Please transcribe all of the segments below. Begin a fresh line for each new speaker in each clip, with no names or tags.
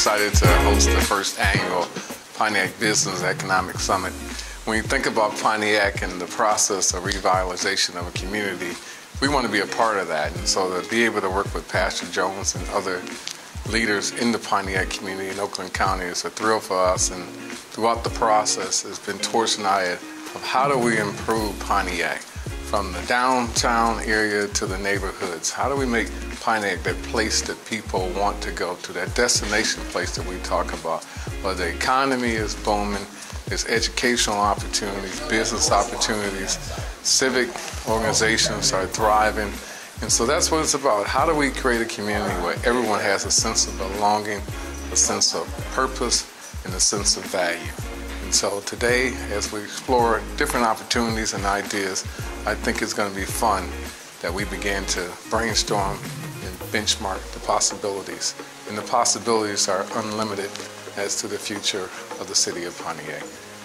excited to host the first annual Pontiac Business Economic Summit. When you think about Pontiac and the process of revitalization of a community, we want to be a part of that. And so to be able to work with Pastor Jones and other leaders in the Pontiac community in Oakland County is a thrill for us. And throughout the process, it's been torch and eye of how do we improve Pontiac from the downtown area to the neighborhoods. How do we make Pontiac that place that people want to go to, that destination place that we talk about? Where the economy is booming, there's educational opportunities, business opportunities, civic organizations are thriving. And so that's what it's about. How do we create a community where everyone has a sense of belonging, a sense of purpose, and a sense of value? And so today, as we explore different opportunities and ideas, I think it's going to be fun that we begin to brainstorm and benchmark the possibilities. And the possibilities are unlimited as to the future of the city of Pontiac.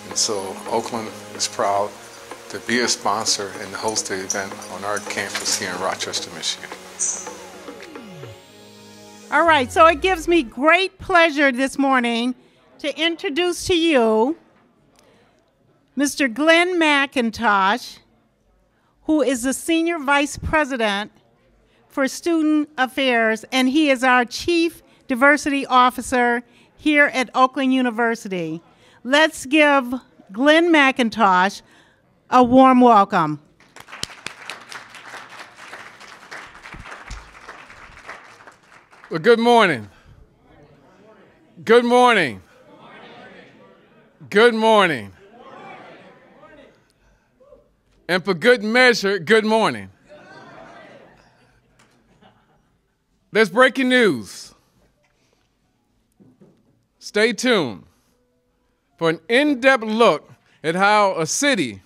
And so Oakland is proud to be a sponsor and to host the event on our campus here in Rochester, Michigan.
All right, so it gives me great pleasure this morning to introduce to you Mr. Glenn Mcintosh, who is the Senior Vice President for Student Affairs, and he is our Chief Diversity Officer here at Oakland University. Let's give Glenn Mcintosh a warm welcome.
Well, good morning. Good morning. Good morning. And for good measure, good morning. There's breaking news. Stay tuned for an in-depth look at how a city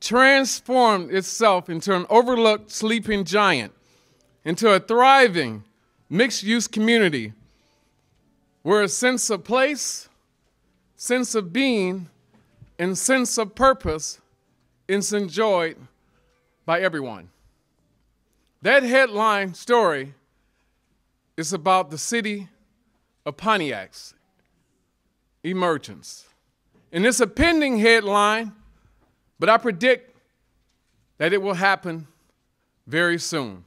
transformed itself into an overlooked sleeping giant, into a thriving mixed-use community where a sense of place, sense of being, and sense of purpose is enjoyed by everyone. That headline story is about the city of Pontiac's emergence. And it's a pending headline, but I predict that it will happen very soon.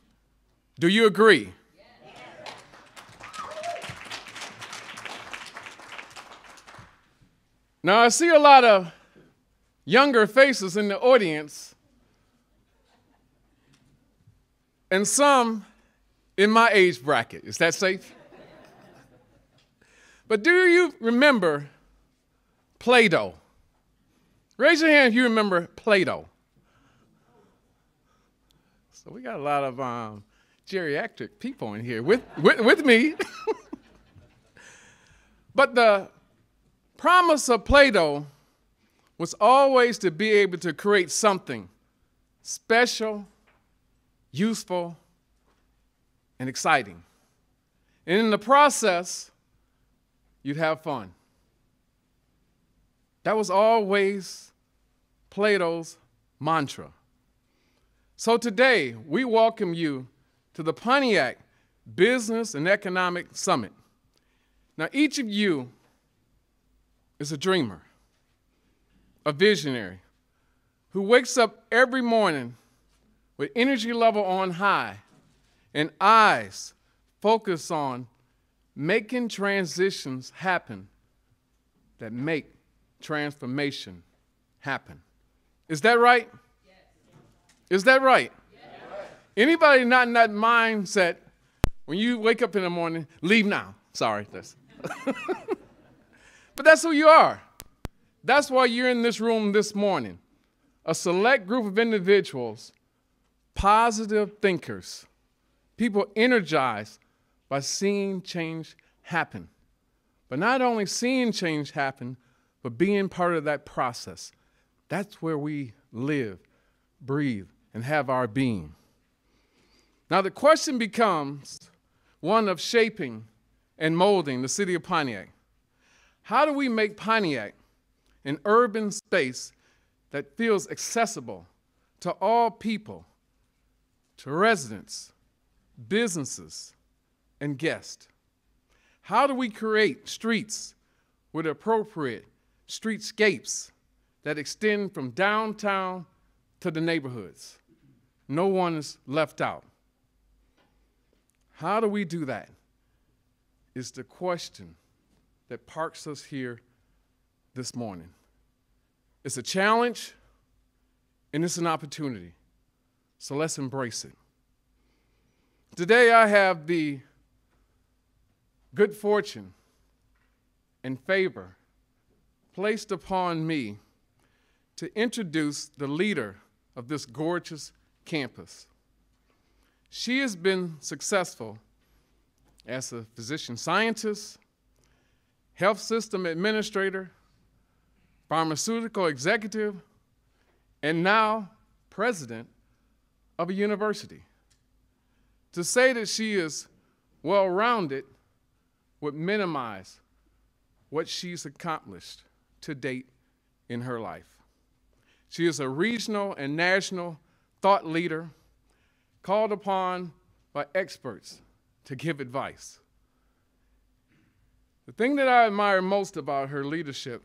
Do you agree? Yes. Now, I see a lot of younger faces in the audience, and some in my age bracket. Is that safe? But do you remember Play-Doh? Raise your hand if you remember Play-Doh. So we got a lot of geriatric people in here with me. But the promise of Play-Doh was always to be able to create something special, useful, and exciting. And in the process, you'd have fun. That was always Play-Doh's mantra. So today, we welcome you to the Pontiac Business and Economic Summit. Now, each of you is a dreamer, a visionary, who wakes up every morning with energy level on high and eyes focused on making transitions happen that make transformation happen. Is that right? Yes. Is that right? Yes. Anybody not in that mindset, when you wake up in the morning, leave now. Sorry. But that's who you are. That's why you're in this room this morning. A select group of individuals, positive thinkers, people energized by seeing change happen. But not only seeing change happen, but being part of that process. That's where we live, breathe, and have our being. Now the question becomes one of shaping and molding the city of Pontiac. How do we make Pontiac an urban space that feels accessible to all people, to residents, businesses, and guests? How do we create streets with appropriate streetscapes that extend from downtown to the neighborhoods? No one is left out. How do we do that? Is the question that parks us here this morning. It's a challenge and it's an opportunity. So let's embrace it. Today I have the good fortune and favor placed upon me to introduce the leader of this gorgeous campus. She has been successful as a physician scientist, health system administrator, pharmaceutical executive, and now president of a university. To say that she is well-rounded would minimize what she's accomplished to date in her life. She is a regional and national thought leader called upon by experts to give advice. The thing that I admire most about her leadership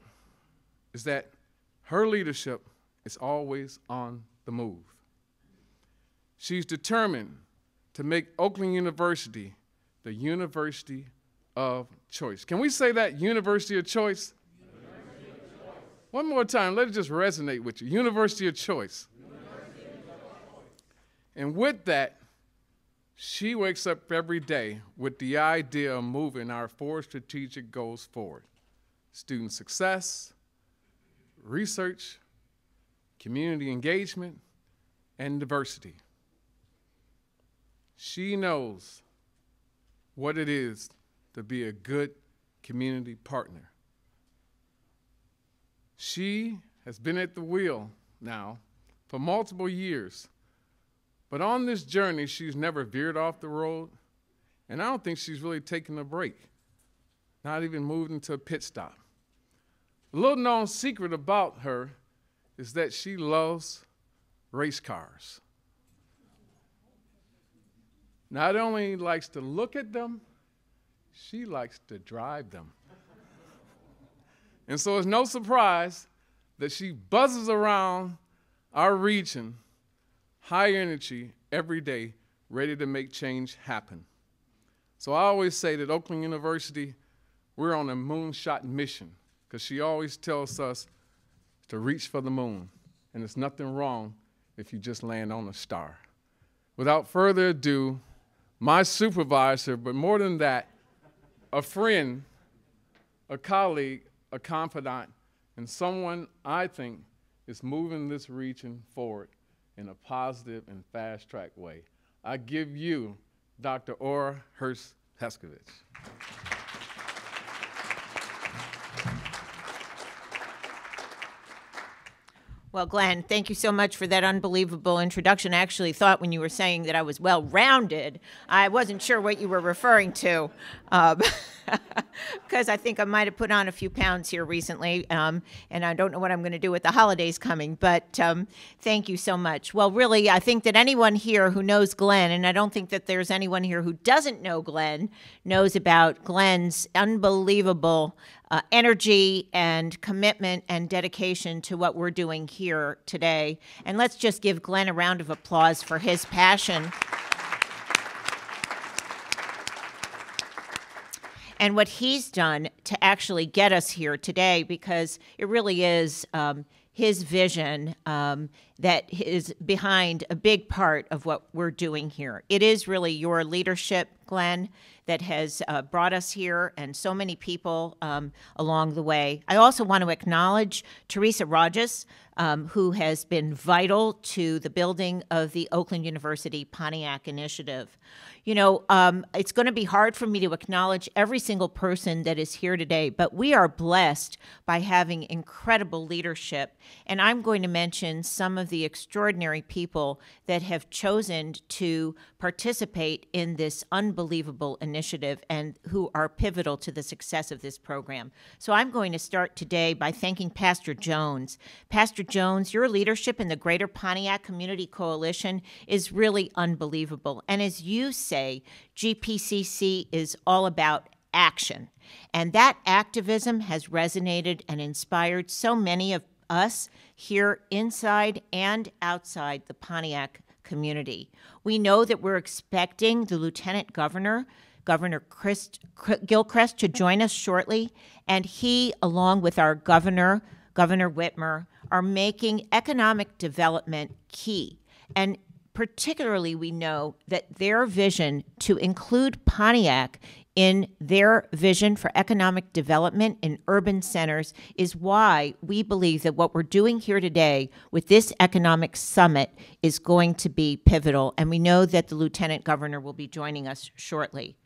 is that her leadership is always on the move. She's determined to make Oakland University the university of choice. Can we say that, university of choice? University of choice. One more time, let it just resonate with you. University of choice. University of choice. And with that, she wakes up every day with the idea of moving our 4 strategic goals forward: student success, research, community engagement, and diversity. She knows what it is to be a good community partner. She has been at the wheel now for multiple years, but on this journey, she's never veered off the road, and I don't think she's really taken a break, not even moved into a pit stop. A little known secret about her is that she loves race cars. Not only likes to look at them, she likes to drive them. And so it's no surprise that she buzzes around our region, high energy, every day, ready to make change happen. So I always say that Oakland University, we're on a moonshot mission, because she always tells us to reach for the moon, and there's nothing wrong if you just land on a star. Without further ado, my supervisor, but more than that, a friend, a colleague, a confidant, and someone I think is moving this region forward in a positive and fast-track way. I give you Dr. Ora Hurst-Heskovich.
Well, Glenn, thank you so much for that unbelievable introduction. I actually thought when you were saying that I was well-rounded, I wasn't sure what you were referring to, because I think I might have put on a few pounds here recently, and I don't know what I'm going to do with the holidays coming, but thank you so much. Well, really, I think that anyone here who knows Glenn, and I don't think that there's anyone here who doesn't know Glenn, knows about Glenn's unbelievable energy and commitment and dedication to what we're doing here today. And let's just give Glenn a round of applause for his passion and what he's done to actually get us here today, because it really is his vision that is behind a big part of what we're doing here. It is really your leadership, Glenn, that has brought us here, and so many people along the way. I also want to acknowledge Teresa Rogers, who has been vital to the building of the Oakland University Pontiac Initiative. You know, it's going to be hard for me to acknowledge every single person that is here today, but we are blessed by having incredible leadership. And I'm going to mention some of the extraordinary people that have chosen to participate in this unbelievable initiative and who are pivotal to the success of this program. So I'm going to start today by thanking Pastor Jones. Pastor Jones, your leadership in the Greater Pontiac Community Coalition is really unbelievable. And as you say, GPCC is all about action. And that activism has resonated and inspired so many of us here inside and outside the Pontiac community. We know that we're expecting the Lieutenant Governor, Governor Gilchrist, to join us shortly, and he, along with our Governor Whitmer, are making economic development key. And particularly, we know that their vision to include Pontiac in their vision for economic development in urban centers is why we believe that what we're doing here today with this economic summit is going to be pivotal. And we know that the Lieutenant Governor will be joining us shortly.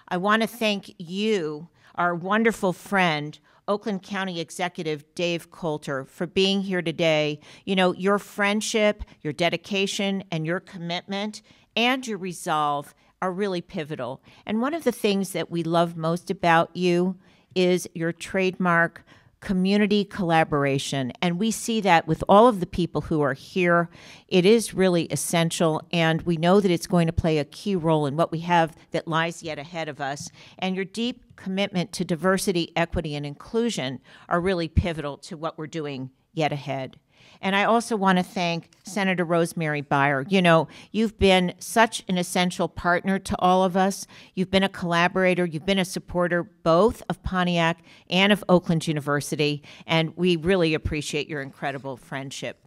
I want to thank you, our wonderful friend, Oakland County Executive Dave Calter, for being here today. You know, your friendship, your dedication, and your commitment and your resolve are really pivotal. And one of the things that we love most about you is your trademark community collaboration. And we see that with all of the people who are here. It is really essential, and we know that it's going to play a key role in what we have that lies yet ahead of us. And your deep commitment to diversity, equity, and inclusion are really pivotal to what we're doing yet ahead. And I also want to thank Senator Rosemary Byer. You know, you've been such an essential partner to all of us. You've been a collaborator. You've been a supporter both of Pontiac and of Oakland University, and we really appreciate your incredible friendship.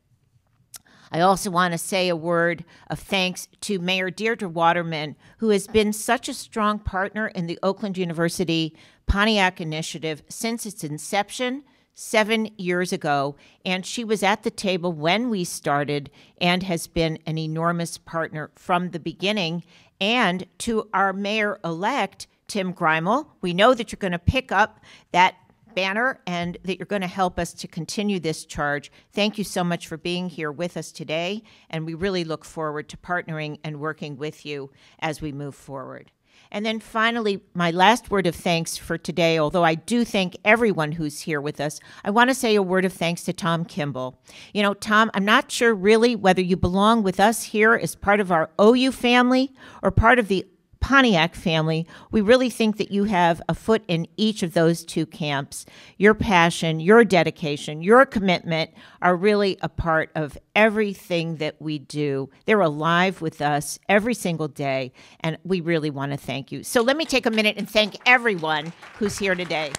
I also want to say a word of thanks to Mayor Deirdre Waterman, who has been such a strong partner in the Oakland University Pontiac Initiative since its inception 7 years ago, and she was at the table when we started and has been an enormous partner from the beginning. And to our mayor-elect, Tim Greimel, we know that you're going to pick up that banner and that you're going to help us to continue this charge. Thank you so much for being here with us today, and we really look forward to partnering and working with you as we move forward. And then finally, my last word of thanks for today, although I do thank everyone who's here with us, I want to say a word of thanks to Tom Kimball. You know, Tom, I'm not sure really whether you belong with us here as part of our OU family or part of the Pontiac family. We really think that you have a foot in each of those two camps. Your passion, your dedication, your commitment are really a part of everything that we do. They're alive with us every single day, and we really want to thank you. So let me take a minute and thank everyone who's here today.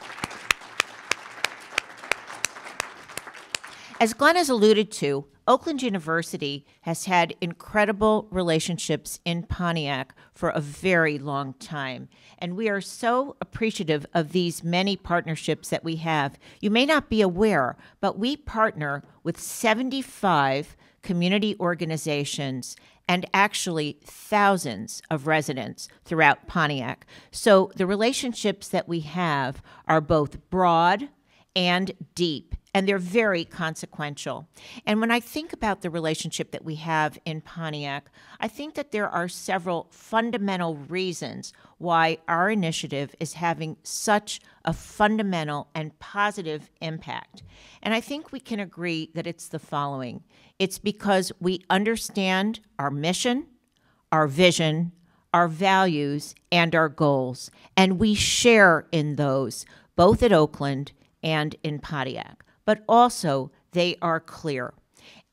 As Glenn has alluded to, Oakland University has had incredible relationships in Pontiac for a very long time, and we are so appreciative of these many partnerships that we have. You may not be aware, but we partner with 75 community organizations and actually thousands of residents throughout Pontiac. So the relationships that we have are both broad and deep, and they're very consequential. And when I think about the relationship that we have in Pontiac, I think that there are several fundamental reasons why our initiative is having such a fundamental and positive impact. And I think we can agree that it's the following. It's because we understand our mission, our vision, our values, and our goals, and we share in those, both at Oakland and in Pontiac. But also they are clear.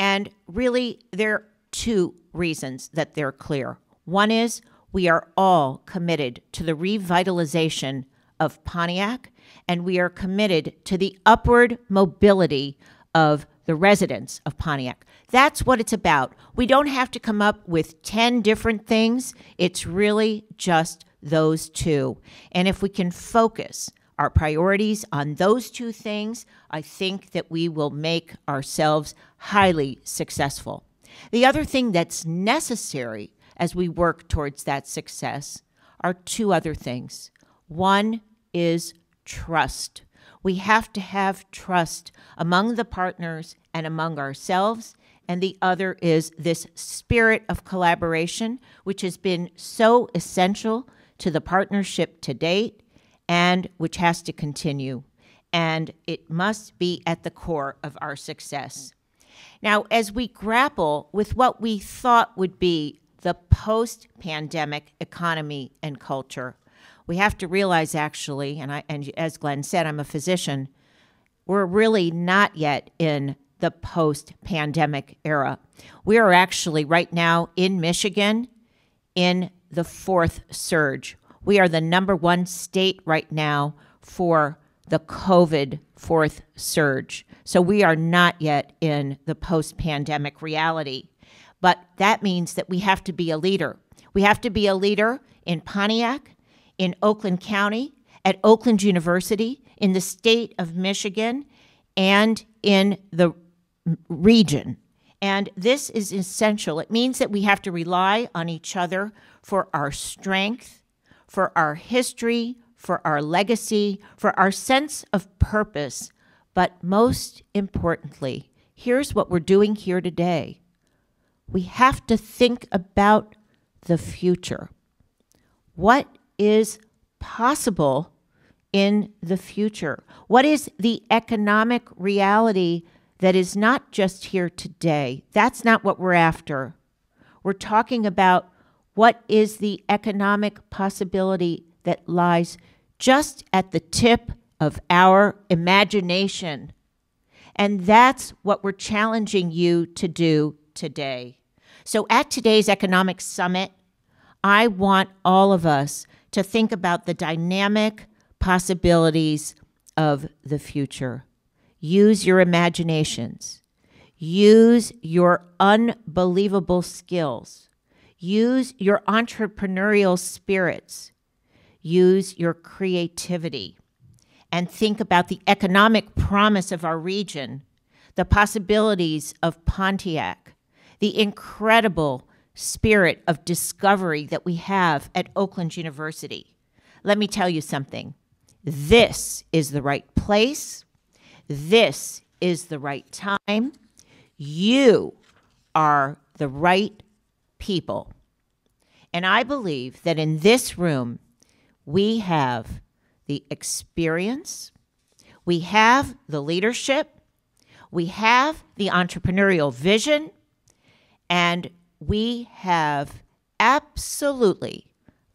And really, there are two reasons that they're clear. One is we are all committed to the revitalization of Pontiac, and we are committed to the upward mobility of the residents of Pontiac. That's what it's about. We don't have to come up with 10 different things. It's really just those two. And if we can focus our priorities on those two things, I think that we will make ourselves highly successful. The other thing that's necessary as we work towards that success are two other things. One is trust. We have to have trust among the partners and among ourselves. And the other is this spirit of collaboration, which has been so essential to the partnership to date, and which has to continue, and it must be at the core of our success. Now, as we grapple with what we thought would be the post-pandemic economy and culture, We have to realize, actually, and as Glenn said, I'm a physician, we're really not yet in the post-pandemic era. We are actually right now in Michigan in the fourth surge. We are the #1 state right now for the COVID fourth surge. So we are not yet in the post-pandemic reality. But that means that we have to be a leader. We have to be a leader in Pontiac, in Oakland County, at Oakland University, in the state of Michigan, and in the region. And this is essential. It means that we have to rely on each other for our strength, for our history, for our legacy, for our sense of purpose. But most importantly, here's what we're doing here today. We have to think about the future. What is possible in the future? What is the economic reality that is not just here today? That's not what we're after. We're talking about what is the economic possibility that lies just at the tip of our imagination. And that's what we're challenging you to do today. So at today's Economic Summit, I want all of us to think about the dynamic possibilities of the future. Use your imaginations. Use your unbelievable skills. Use your entrepreneurial spirits. Use your creativity. And think about the economic promise of our region, the possibilities of Pontiac, the incredible spirit of discovery that we have at Oakland University. Let me tell you something. This is the right place. This is the right time. You are the right people. And I believe that in this room, we have the experience, we have the leadership, we have the entrepreneurial vision, and we have absolutely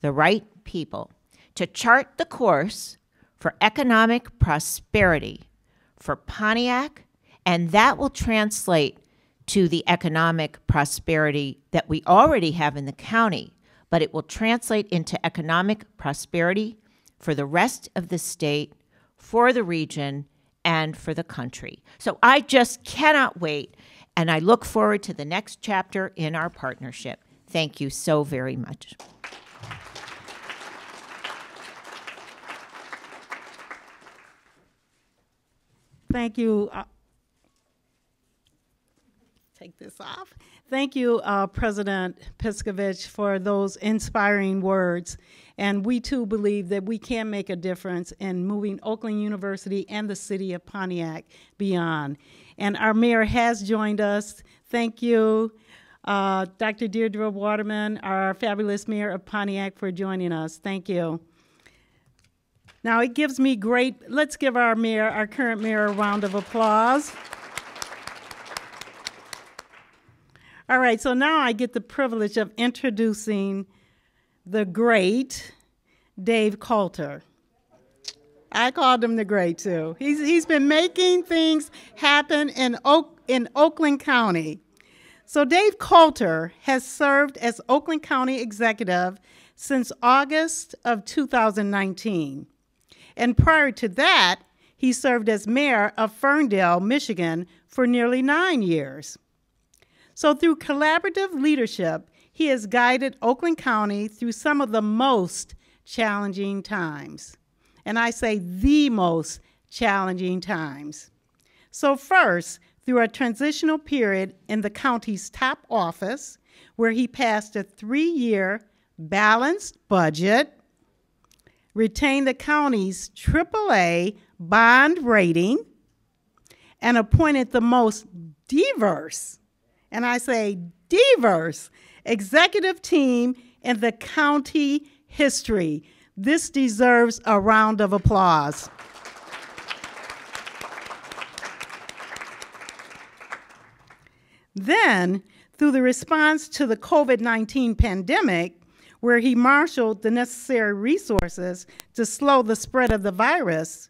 the right people to chart the course for economic prosperity for Pontiac, and that will translate to the economic prosperity that we already have in the county, but it will translate into economic prosperity for the rest of the state, for the region, and for the country. So I just cannot wait, and I look forward to the next chapter in our partnership. Thank you so very much.
Thank you. Take this off. Thank you, President Piskovich, for those inspiring words. And we too believe that we can make a difference in moving Oakland University and the city of Pontiac beyond. And our mayor has joined us. Thank you, Dr. Deirdre Waterman, our fabulous mayor of Pontiac, for joining us. Thank you. Now it gives me let's give our mayor, our current mayor, a round of applause. All right, so now I get the privilege of introducing the great Dave Calter. I called him the great too. He's been making things happen in Oakland County. So Dave Calter has served as Oakland County executive since August of 2019. And prior to that, he served as mayor of Ferndale, Michigan for nearly 9 years. So through collaborative leadership, he has guided Oakland County through some of the most challenging times. And I say the most challenging times. So first, through a transitional period in the county's top office, where he passed a 3-year balanced budget, retained the county's AAA bond rating, and appointed the most diverse, and I say diverse, executive team in the county history. This deserves a round of applause. Then, through the response to the COVID-19 pandemic, where he marshaled the necessary resources to slow the spread of the virus,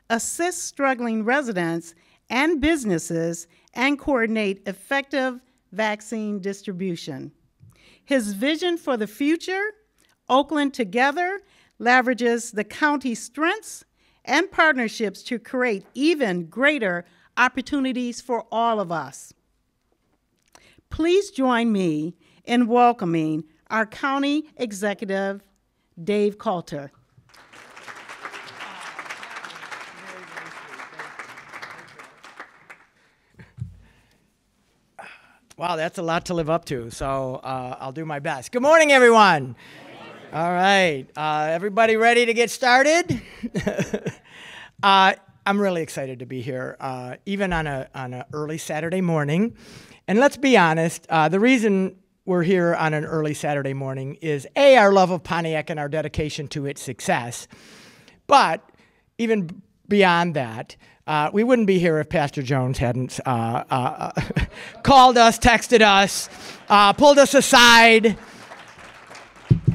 assist struggling residents and businesses, and coordinate effective vaccine distribution. His vision for the future, Oakland Together, leverages the county's strengths and partnerships to create even greater opportunities for all of us. Please join me in welcoming our County Executive, Dave Calter.
Wow, that's a lot to live up to, so I'll do my best. Good morning, everyone. All right, everybody ready to get started? I'm really excited to be here, even on an early Saturday morning. And let's be honest, the reason we're here on an early Saturday morning is A, our love of Pontiac and our dedication to its success. But even beyond that, we wouldn't be here if Pastor Jones hadn't called us, texted us, pulled us aside,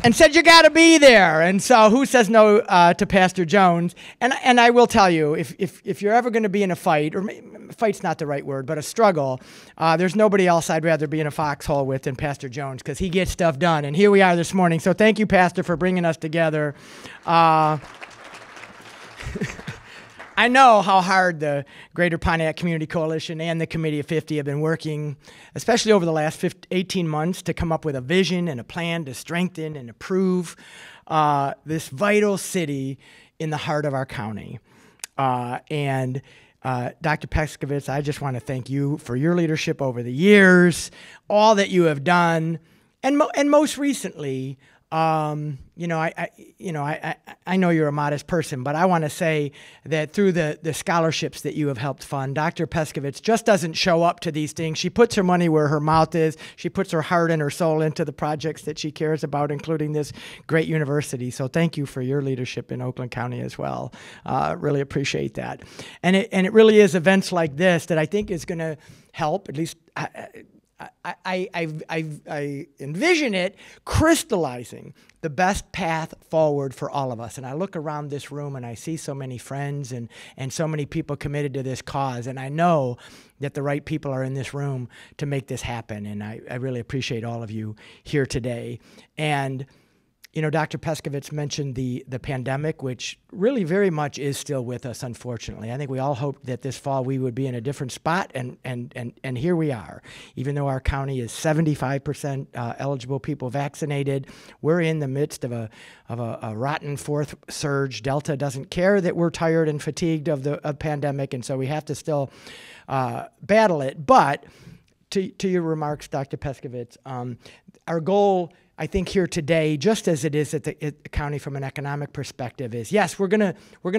and said, you got to be there. And so who says no to Pastor Jones? And I will tell you, if you're ever going to be in a fight, or fight's not the right word, but a struggle, there's nobody else I'd rather be in a foxhole with than Pastor Jones, because he gets stuff done. And here we are this morning. So thank you, Pastor, for bringing us together. I know how hard the Greater Pontiac Community Coalition and the Committee of 50 have been working, especially over the last 18 months, to come up with a vision and a plan to strengthen and improve this vital city in the heart of our county. And Dr. Peskovitz, I just want to thank you for your leadership over the years, all that you have done, and most recently, I know you're a modest person, but I want to say that through the scholarships that you have helped fund, Dr. Peskovitz just doesn't show up to these things. She puts her money where her mouth is. She puts her heart and her soul into the projects that she cares about, including this great university. So thank you for your leadership in Oakland County as well. Really appreciate that. And it really is events like this that I think is going to help, at least I envision it crystallizing the best path forward for all of us. And I look around this room and I see so many friends and so many people committed to this cause. And I know that the right people are in this room to make this happen. And I really appreciate all of you here today. And you know, Dr. Peskovitz mentioned the pandemic, which really very much is still with us, unfortunately. I think we all hoped that this fall we would be in a different spot, and here we are. Even though our county is 75% eligible people vaccinated, we're in the midst of a rotten fourth surge. Delta doesn't care that we're tired and fatigued of the pandemic, and so we have to still battle it. But to your remarks, Dr. Peskovitz, our goal, I think, here today, just as it is at the county from an economic perspective, is yes, we're gonna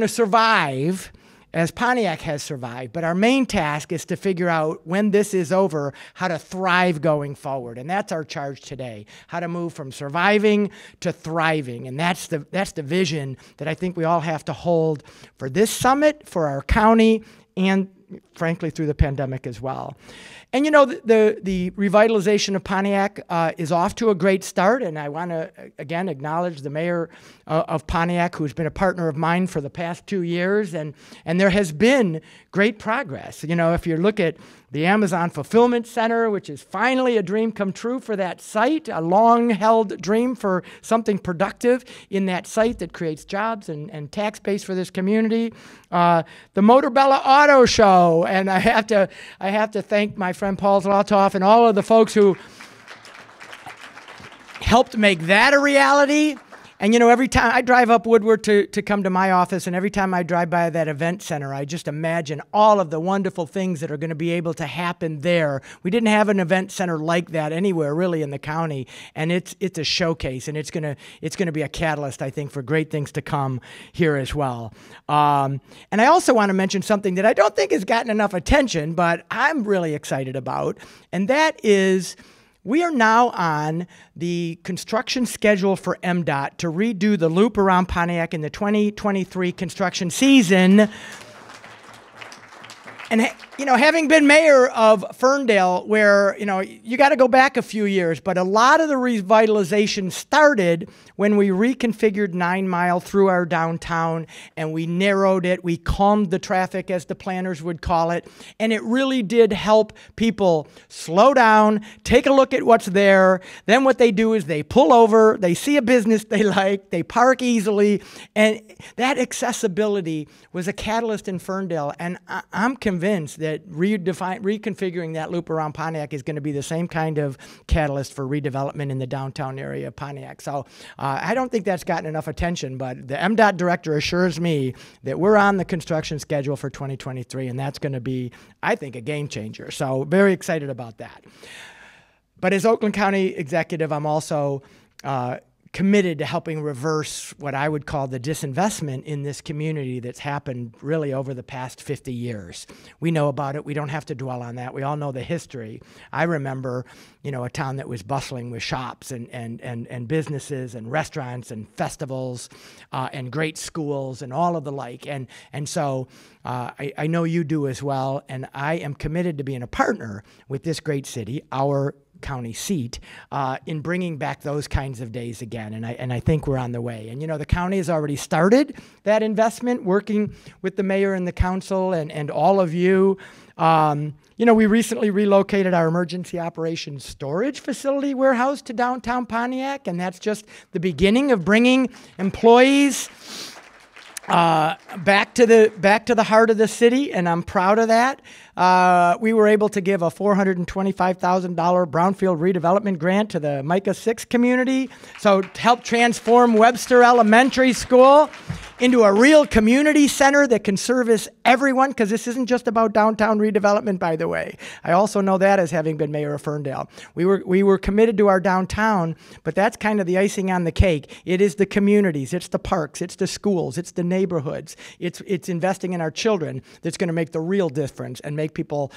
survive as Pontiac has survived, but our main task is to figure out when this is over how to thrive going forward, and that's our charge today: how to move from surviving to thriving, and that's the vision that I think we all have to hold for this summit, for our county, and frankly through the pandemic as well. And you know, the revitalization of Pontiac is off to a great start, and I want to again acknowledge the mayor of Pontiac, who's been a partner of mine for the past 2 years, and there has been great progress. You know, if you look at the Amazon Fulfillment Center, which is finally a dream come true for that site, a long-held dream for something productive in that site that creates jobs and tax base for this community. The Motorbella Auto Show, and I have to thank my friend Paul Zlotoff and all of the folks who helped make that a reality. And you know, every time I drive up Woodward to come to my office, and every time I drive by that event center, I just imagine all of the wonderful things that are going to be able to happen there. We didn't have an event center like that anywhere really in the county, and it's a showcase, and it's gonna be a catalyst, I think, for great things to come here as well. And I also want to mention something that I don't think has gotten enough attention, but I'm really excited about, and that is, we are now on the construction schedule for MDOT to redo the loop around Pontiac in the 2023 construction season. And, having been mayor of Ferndale, where, you got to go back a few years, but a lot of the revitalization started when we reconfigured 9 Mile through our downtown and we narrowed it. We calmed the traffic, as the planners would call it. And it really did help people slow down, take a look at what's there. Then what they do is they pull over, they see a business they like, they park easily. And that accessibility was a catalyst in Ferndale. And I'm convinced that reconfiguring that loop around Pontiac is going to be the same kind of catalyst for redevelopment in the downtown area of Pontiac. So I don't think that's gotten enough attention, but the MDOT director assures me that we're on the construction schedule for 2023, and that's going to be, I think, a game changer. So very excited about that. But as Oakland County executive, I'm also committed to helping reverse what I would call the disinvestment in this community that's happened really over the past 50 years. We know about it. We don't have to dwell on that. We all know the history. I remember, a town that was bustling with shops and businesses and restaurants and festivals and great schools and all of the like. And so I know you do as well. And I am committed to being a partner with this great city, our county seat, in bringing back those kinds of days again. And I think we're on the way. And, the county has already started that investment, working with the mayor and the council and all of you. We recently relocated our emergency operations storage facility warehouse to downtown Pontiac, and that's just the beginning of bringing employees back to the heart of the city, and I'm proud of that. We were able to give a $425,000 brownfield redevelopment grant to the Micah 6 community, so to help transform Webster Elementary School into a real community center that can service everyone, because this isn't just about downtown redevelopment, by the way. I also know that as having been mayor of Ferndale. We were committed to our downtown, but that's kind of the icing on the cake. It is the communities, it's the parks, it's the schools, it's the neighborhoods, it's investing in our children that's going to make the real difference and make people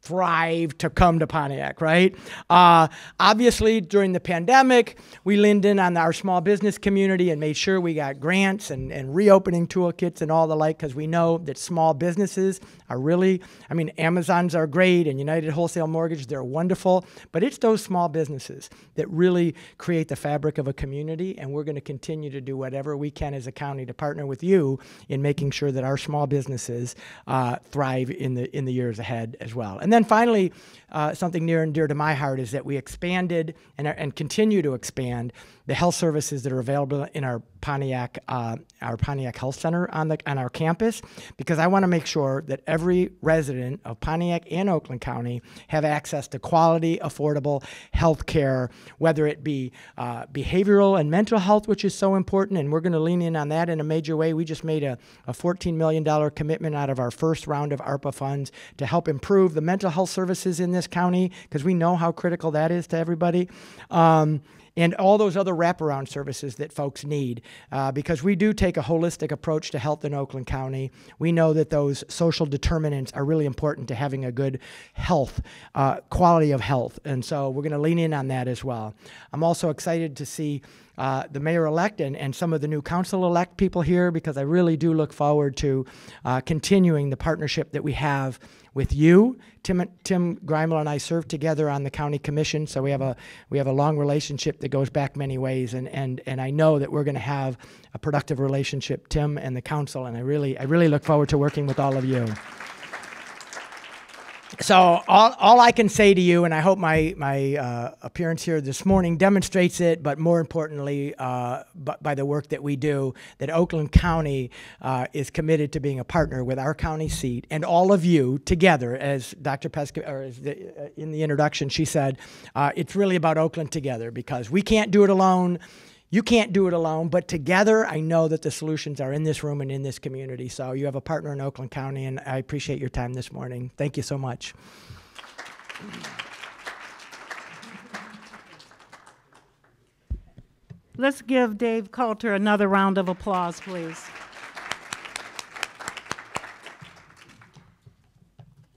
thrive to come to Pontiac, right? Obviously, during the pandemic, we leaned in on our small business community and made sure we got grants and reopening toolkits and all the like, because we know that small businesses are really, Amazons are great and United Wholesale Mortgage, they're wonderful, but it's those small businesses that really create the fabric of a community, and we're going to continue to do whatever we can as a county to partner with you in making sure that our small businesses thrive in the years ahead as well. And then finally, something near and dear to my heart is that we expanded and continue to expand the health services that are available in our Pontiac Health Center on our campus, because I want to make sure that every resident of Pontiac and Oakland County have access to quality, affordable health care, whether it be behavioral and mental health, which is so important, and we're going to lean in on that in a major way. We just made a $14 million commitment out of our first round of ARPA funds to help improve the mental health services in this county, because we know how critical that is to everybody. And all those other wraparound services that folks need, because we do take a holistic approach to health in Oakland County. We know that those social determinants are really important to having a good health, quality of health, and so we're going to lean in on that as well. I'm also excited to see the mayor-elect and some of the new council-elect people here, because I really do look forward to continuing the partnership that we have with you. Tim Greimel and I served together on the county commission, so we have a long relationship that goes back many ways, and I know that we're going to have a productive relationship, Tim and the council, and I really look forward to working with all of you. So all I can say to you, and I hope my appearance here this morning demonstrates it, but more importantly, by the work that we do, that Oakland County is committed to being a partner with our county seat and all of you together. As Dr. Pesca, in the introduction, she said, it's really about Oakland together, because we can't do it alone. You can't do it alone, but together, I know that the solutions are in this room and in this community. So you have a partner in Oakland County, and I appreciate your time this morning. Thank you so much.
Let's give Dave Calter another round of applause, please.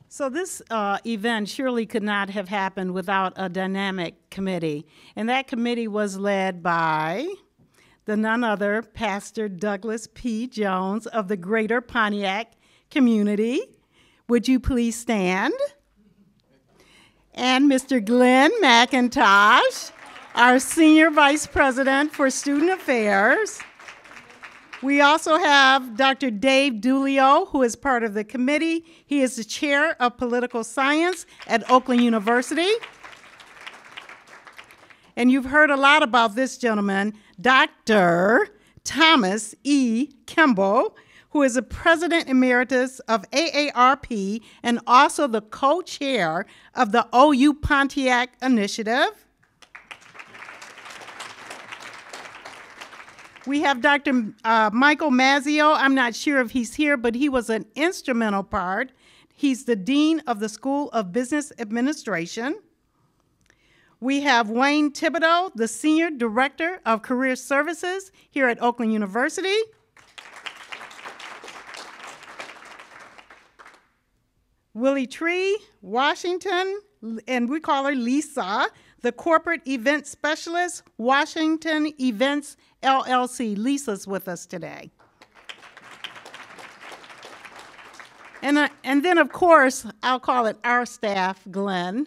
So this event surely could not have happened without a dynamic committee. And that committee was led by the none other Pastor Douglas P. Jones of the Greater Pontiac community, Would you please stand? And Mr. Glenn McIntosh, our Senior Vice President for Student Affairs. We also have Dr. Dave Dulio, who is part of the committee. He is the Chair of Political Science at Oakland University. And you've heard a lot about this gentleman, Dr. Thomas E. Kimball, who is the President Emeritus of AARP and also the co-chair of the OU Pontiac Initiative. We have Dr. Michael Mazzio. I'm not sure if he's here, but he was an instrumental part. He's the Dean of the School of Business Administration. We have Wayne Thibodeau, the Senior Director of Career Services here at Oakland University. Willie Tree, Washington, and we call her Lisa, the Corporate Event Specialist, Washington Events LLC. Lisa's with us today. And then, of course, I'll call it our staff, Glenn.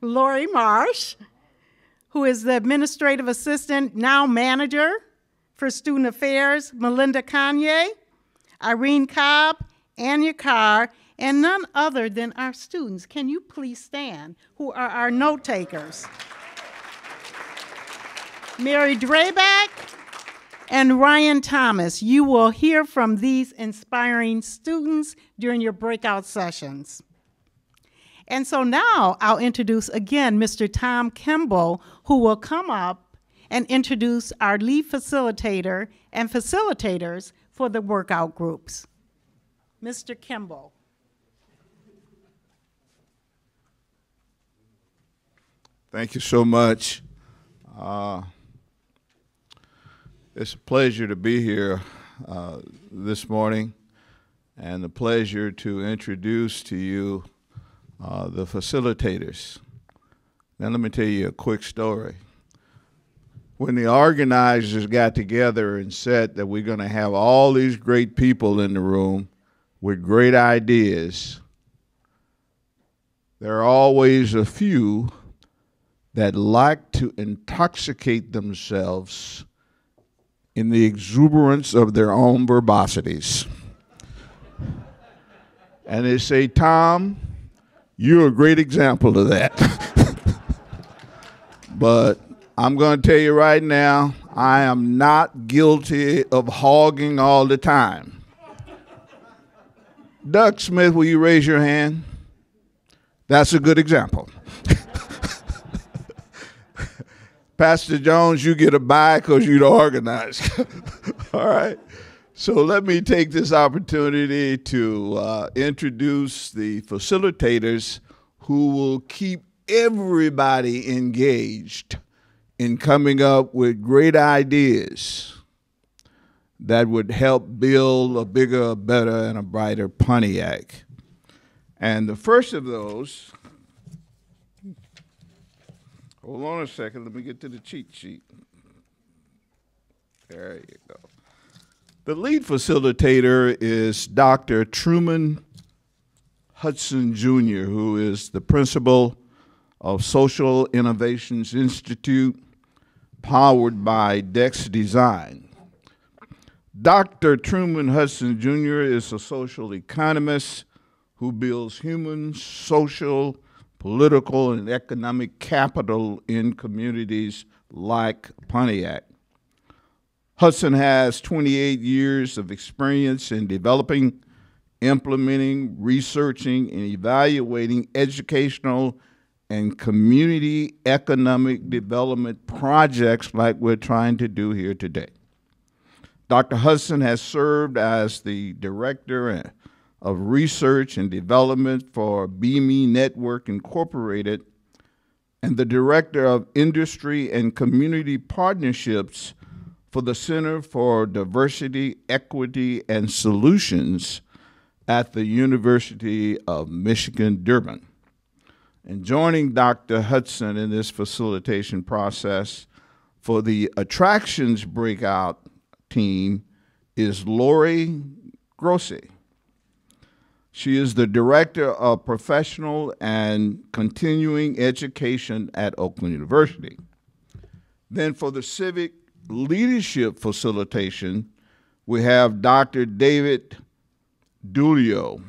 Lori Marsh, who is the Administrative Assistant, now Manager for Student Affairs, Melinda Kanye, Irene Cobb, Anya Carr, and none other than our students. Can you please stand, who are our note takers? Mary Drayback and Ryan Thomas. You will hear from these inspiring students during your breakout sessions. And so now I'll introduce again Mr. Tom Kimball, who will come up and introduce our lead facilitator and facilitators for the workout groups. Mr. Kimball.
Thank you so much. It's a pleasure to be here this morning, and a pleasure to introduce to you the facilitators. Now let me tell you a quick story. When the organizers got together and said that we're going to have all these great people in the room with great ideas, there are always a few that like to intoxicate themselves in the exuberance of their own verbosities. And they say, Tom, you're a great example of that. But I'm going to tell you right now, I am not guilty of hogging all the time. Doug Smith, will you raise your hand? That's a good example. Pastor Jones, you get a bye because you're the organizer. All right. So let me take this opportunity to introduce the facilitators who will keep everybody engaged in coming up with great ideas that would help build a bigger, better, and a brighter Pontiac. And the first of those, hold on a second, let me get to the cheat sheet. There you go. The lead facilitator is Dr. Truman Hudson Jr., who is the principal of Social Innovations Institute, powered by Dex Design. Dr. Truman Hudson Jr. is a social economist who builds human, social, political, and economic capital in communities like Pontiac. Hudson has 28 years of experience in developing, implementing, researching, and evaluating educational and community economic development projects like we're trying to do here today. Dr. Hudson has served as the Director of Research and Development for BME Network Incorporated and the Director of Industry and Community Partnerships for the Center for Diversity, Equity, and Solutions at the University of Michigan, Dearborn. And joining Dr. Hudson in this facilitation process for the Attractions Breakout team is Lori Grossi. She is the Director of Professional and Continuing Education at Oakland University. Then for the Civic Leadership Facilitation, we have Dr. David Dulio.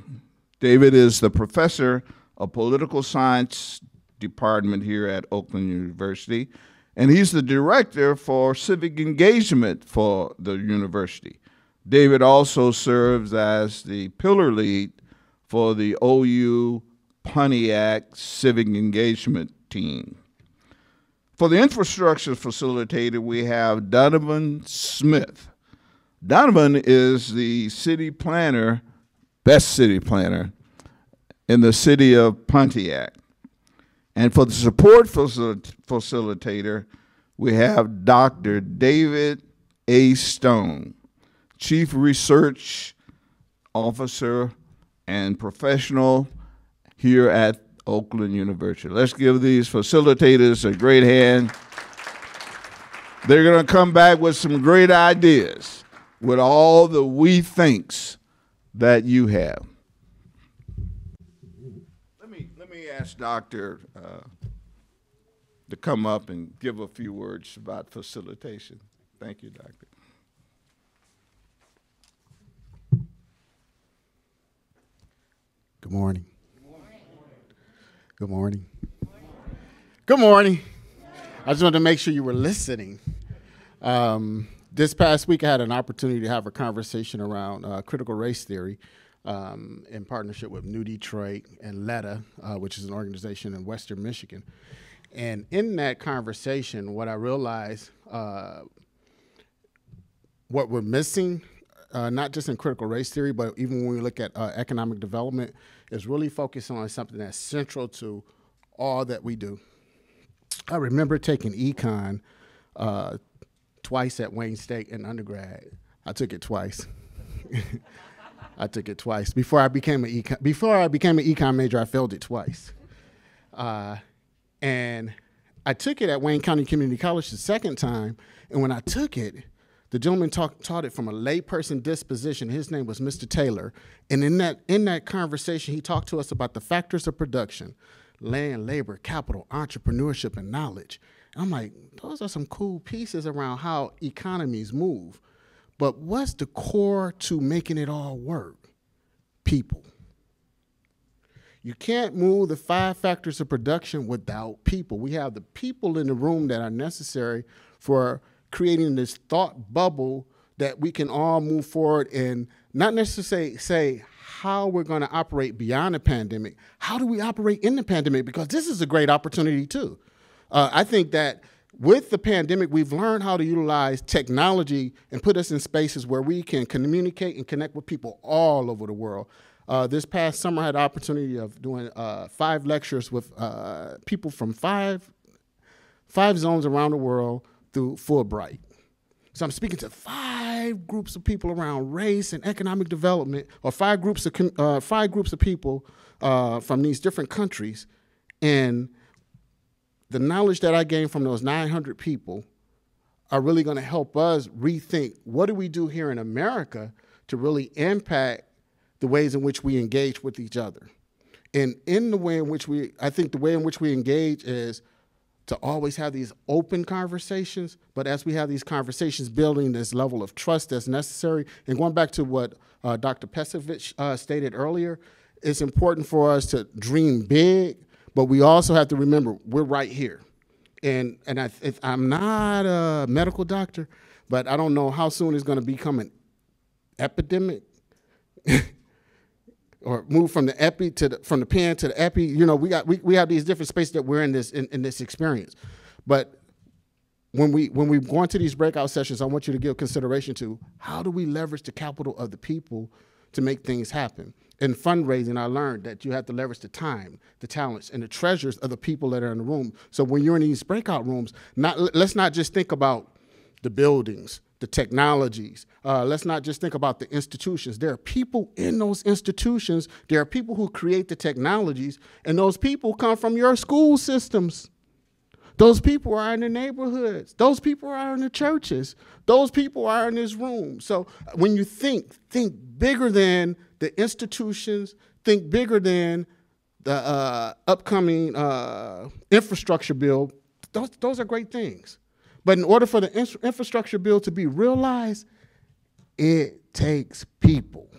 David is the Professor of Political Science Department here at Oakland University, and he's the Director for Civic Engagement for the university. David also serves as the Pillar Lead for the OU Pontiac Civic Engagement Team. For the Infrastructure Facilitator, we have Donovan Smith. Donovan is the city planner, best city planner in the city of Pontiac. And for the Support Facilitator, we have Dr. David A. Stone, Chief Research Officer and Professional here at Oakland University. Let's give these facilitators a great hand. They're going to come back with some great ideas with all the we thinks that you have. Let me ask Dr. To come up and give a few words about facilitation. Thank you, Doctor.
Good morning. Good morning. Good morning. I just wanted to make sure you were listening. This past week, I had an opportunity to have a conversation around critical race theory in partnership with New Detroit and LETA, which is an organization in Western Michigan. And in that conversation, what I realized, what we're missing, not just in critical race theory, but even when we look at economic development, is really focusing on something that's central to all that we do. I remember taking econ twice at Wayne State in undergrad. I took it twice. I took it twice. Before I became an econ major, I failed it twice. And I took it at Wayne County Community College the second time, and when I took it, the gentleman taught it from a layperson disposition. His name was Mr. Taylor, and in that conversation, he talked to us about the factors of production: land, labor, capital, entrepreneurship, and knowledge. And I'm like, those are some cool pieces around how economies move. But what's the core to making it all work? People. You can't move the 5 factors of production without people. We have the people in the room that are necessary for creating this thought bubble that we can all move forward and not necessarily say how we're going to operate beyond the pandemic. How do we operate in the pandemic? Because this is a great opportunity too. I think that with the pandemic, we've learned how to utilize technology and put us in spaces where we can communicate and connect with people all over the world. This past summer, I had the opportunity of doing 5 lectures with people from five zones around the world through Fulbright. So I'm speaking to 5 groups of people around race and economic development, or 5 groups of people from these different countries. And the knowledge that I gained from those 900 people are really going to help us rethink what do we do here in America to really impact the ways in which we engage with each other. And in the way in which I think the way in which we engage is to always have these open conversations, but as we have these conversations, building this level of trust that's necessary. And going back to what Dr. Pesovich stated earlier, it's important for us to dream big, but we also have to remember we're right here. And I'm not a medical doctor, but I don't know how soon it's going to become an epidemic or move from the epi from the pen to the epi. You know, we have these different spaces that we're in this experience. But when we go into these breakout sessions, I want you to give consideration to how do we leverage the capital of the people to make things happen. In fundraising, I learned that you have to leverage the time, the talents, and the treasures of the people that are in the room. So when you're in these breakout rooms, let's not just think about the buildings, the technologies. Let's not just think about the institutions. There are people in those institutions. There are people who create the technologies, and those people come from your school systems. Those people are in the neighborhoods. Those people are in the churches. Those people are in this room. So when you think bigger than the institutions, think bigger than the upcoming infrastructure bill. Those are great things. But in order for the infrastructure bill to be realized, it takes people.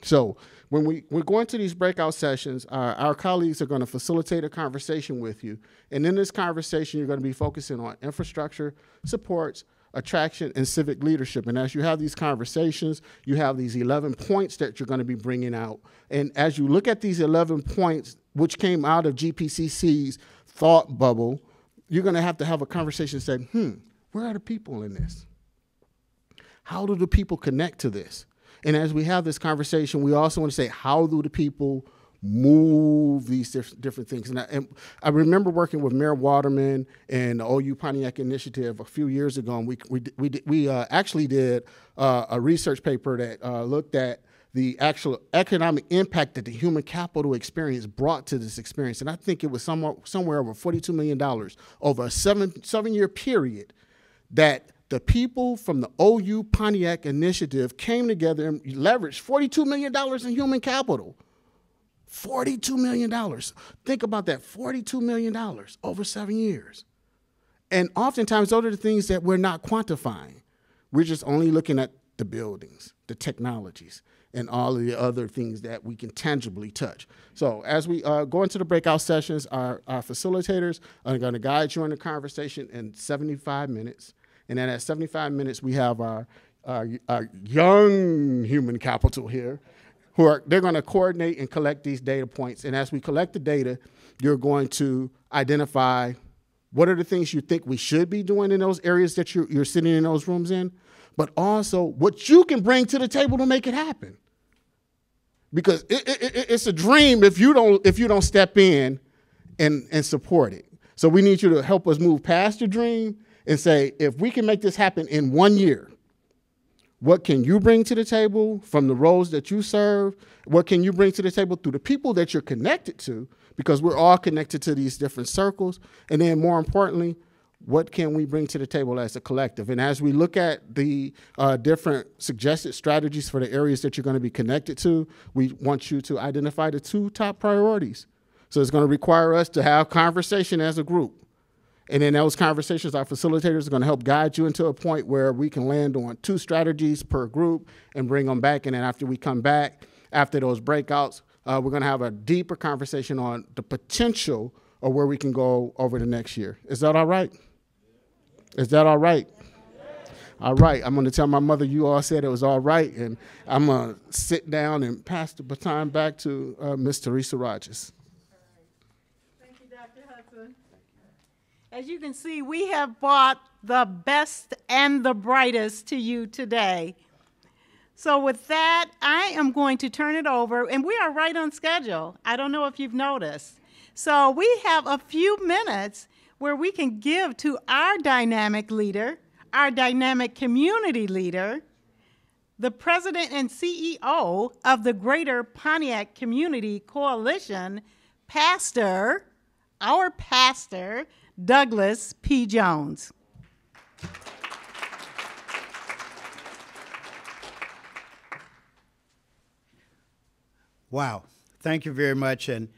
So when we're going to these breakout sessions, our colleagues are going to facilitate a conversation with you. And in this conversation, you're going to be focusing on infrastructure, supports, attraction, and civic leadership. And as you have these conversations, you have these 11 points that you're going to be bringing out. And as you look at these 11 points, which came out of GPCC's thought bubble, you're going to have a conversation and say, where are the people in this? How do the people connect to this? And as we have this conversation, we also want to say, how do the people move these different things? And I remember working with Mayor Waterman and the OU Pontiac Initiative a few years ago, and we actually did a research paper that looked at the actual economic impact that the human capital experience brought to this experience. And I think it was somewhere over $42 million over a seven-year period that the people from the OU Pontiac Initiative came together and leveraged $42 million in human capital. $42 million. Think about that, $42 million over 7 years. And oftentimes, those are the things that we're not quantifying. We're just only looking at the buildings, the technologies, and all of the other things that we can tangibly touch. So as we go into the breakout sessions, our facilitators are going to guide you in the conversation in 75 minutes. And then at 75 minutes, we have our young human capital here, they're going to coordinate and collect these data points. And as we collect the data, you're going to identify what are the things you think we should be doing in those areas that you're sitting in those rooms in, but also what you can bring to the table to make it happen. Because it's a dream if you don't step in and support it. So we need you to help us move past the dream and say, if we can make this happen in 1 year, what can you bring to the table from the roles that you serve? What can you bring to the table through the people that you're connected to? Because we're all connected to these different circles. And then more importantly, what can we bring to the table as a collective? And as we look at the different suggested strategies for the areas that you're going to be connected to, we want you to identify the 2 top priorities. So it's going to require us to have conversation as a group. And in those conversations, our facilitators are going to help guide you into a point where we can land on 2 strategies per group and bring them back. And then after we come back, after those breakouts, we're going to have a deeper conversation on the potential of where we can go over the next year. Is that all right? Is that all right? All right. I'm going to tell my mother you all said it was all right, and I'm going to sit down and pass the baton back to Ms. Teresa Rogers.
Thank you, Dr. Hudson. As you can see, we have brought the best and the brightest to you today. So with that, I am going to turn it over, and we are right on schedule. I don't know if you've noticed. So we have a few minutes where we can give to our dynamic leader, our dynamic community leader, the president and CEO of the Greater Pontiac Community Coalition, our pastor, Douglas P. Jones.
Wow. Thank you very much. And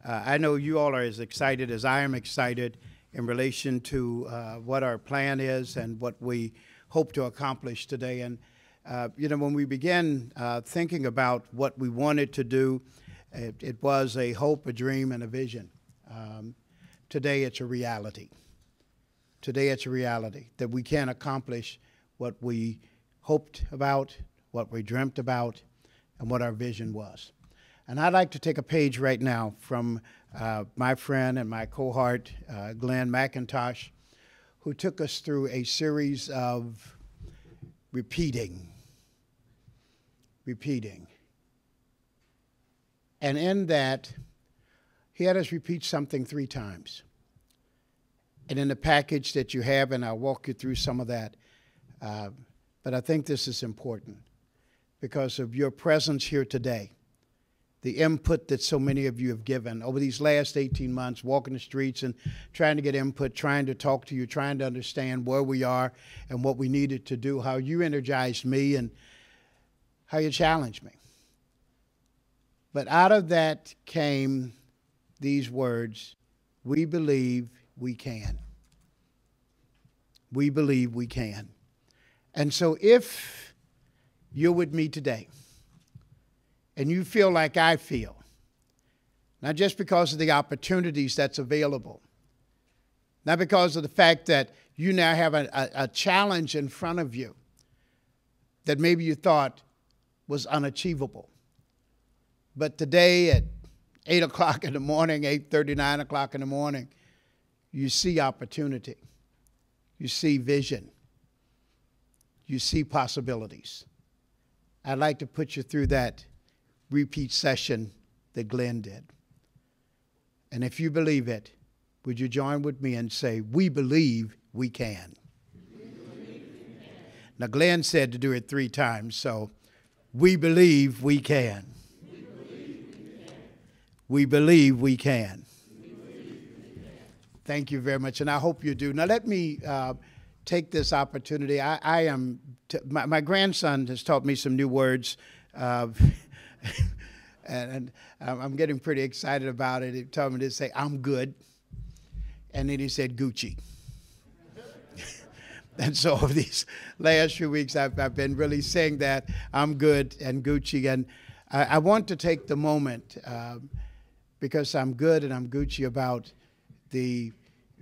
I know you all are as excited as I am excited in relation to what our plan is and what we hope to accomplish today. And, when we began thinking about what we wanted to do, it was a hope, a dream, and a vision. Today it's a reality. Today it's a reality that we can accomplish what we hoped about, what we dreamt about, and what our vision was. And I'd like to take a page right now from my friend and my cohort, Glenn Mcintosh, who took us through a series of repeating. And in that, he had us repeat something 3 times. And in the package that you have, and I'll walk you through some of that, but I think this is important because of your presence here today. the input that so many of you have given over these last 18 months, walking the streets and trying to get input, trying to talk to you, trying to understand where we are and what we needed to do, how you energized me and how you challenged me. But out of that came these words, we believe we can. We believe we can. And so if you're with me today, and you feel like I feel, not just because of the opportunities that's available, not because of the fact that you now have a challenge in front of you that maybe you thought was unachievable. But today at 8 o'clock in the morning, 8:30, 9 o'clock in the morning, you see opportunity. You see vision. You see possibilities. I'd like to put you through that repeat session that Glenn did. And if you believe it, would you join with me and say, we believe we can. Now, Glenn said to do it 3 times, so we believe we can. We believe we can. Thank you very much, and I hope you do. Now, let me take this opportunity. My grandson has taught me some new words. And I'm getting pretty excited about it. He told me to say, I'm good. And then he said, Gucci. And so over these last few weeks, I've been really saying that I'm good and Gucci. And I want to take the moment, because I'm good and I'm Gucci, about the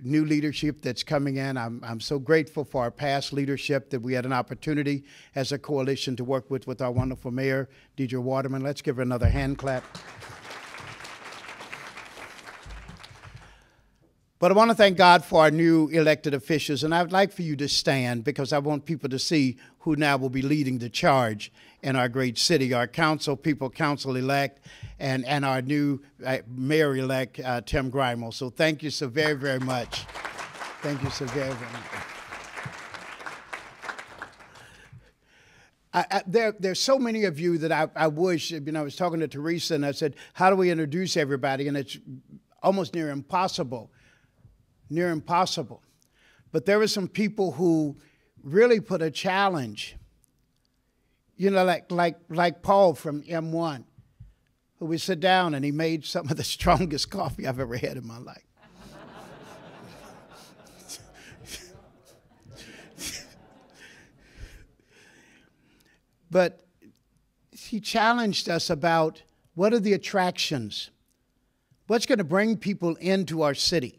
new leadership that's coming in. I'm so grateful for our past leadership that we had an opportunity as a coalition to work with our wonderful mayor, Deidre Waterman. Let's give her another hand clap. But I want to thank God for our new elected officials, and I'd like for you to stand because I want people to see who now will be leading the charge in our great city, our council-elect, and our new mayor-elect, Tim Grimel. So thank you so very, very much. Thank you so very, very much. There's so many of you that I wish, I was talking to Teresa, and I said, how do we introduce everybody? And it's almost near impossible. But there were some people who really put a challenge, like Paul from M1, who would sit down and he made some of the strongest coffee I've ever had in my life. But he challenged us about what are the attractions? What's going to bring people into our city?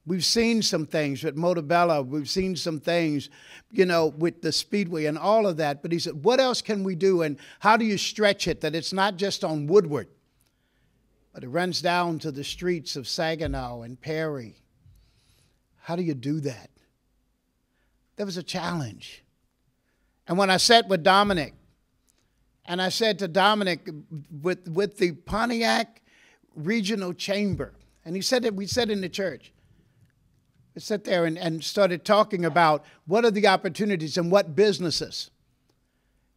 We've seen some things with Montebello. We've seen some things, with the Speedway and all of that. But he said, what else can we do? And how do you stretch it that it's not just on Woodward, but it runs down to the streets of Saginaw and Perry? How do you do that? There was a challenge. And when I sat with Dominic, and I said to Dominic, with the Pontiac Regional Chamber, and he said that we said in the church, we sat there and started talking about what are the opportunities and what businesses.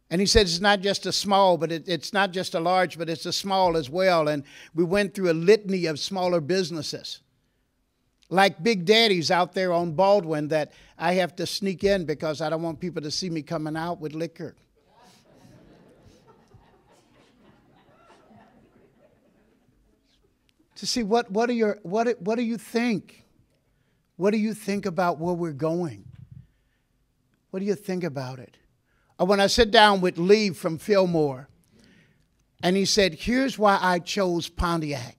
And he said it's not just a small, but it's not just a large, but it's a small as well. And we went through a litany of smaller businesses, like Big Daddy's out there on Baldwin that I have to sneak in because I don't want people to see me coming out with liquor. To see what do you think? What do you think about where we're going? What do you think about it? Or when I sit down with Lee from Fillmore, and he said, here's why I chose Pontiac.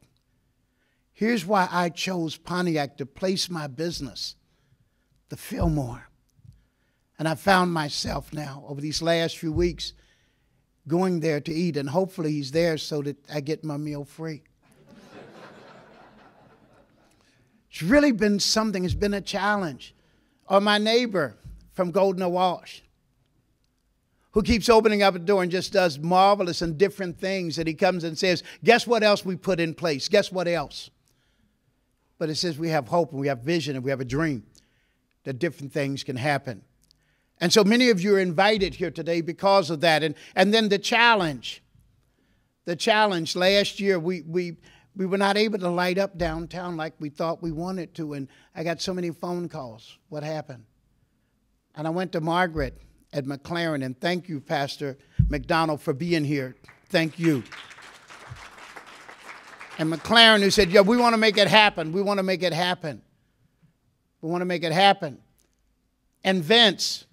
Here's why I chose Pontiac to place my business, the Fillmore. And I found myself now, over these last few weeks, going there to eat, and hopefully he's there so that I get my meal free. It's really been something. It's been a challenge. Or my neighbor from Golden Awash, who keeps opening up a door and just does marvelous and different things. And he comes and says, guess what else we put in place? Guess what else? But it says we have hope and we have vision and we have a dream that different things can happen. And so many of you are invited here today because of that. And then the challenge the challenge. Last year, we were not able to light up downtown like we thought we wanted to, and I got so many phone calls. What happened? And I went to Margaret at McLaren, and thank you, Pastor McDonald, for being here. Thank you. And McLaren, who said, yeah, we want to make it happen. We want to make it happen. We want to make it happen. And Vince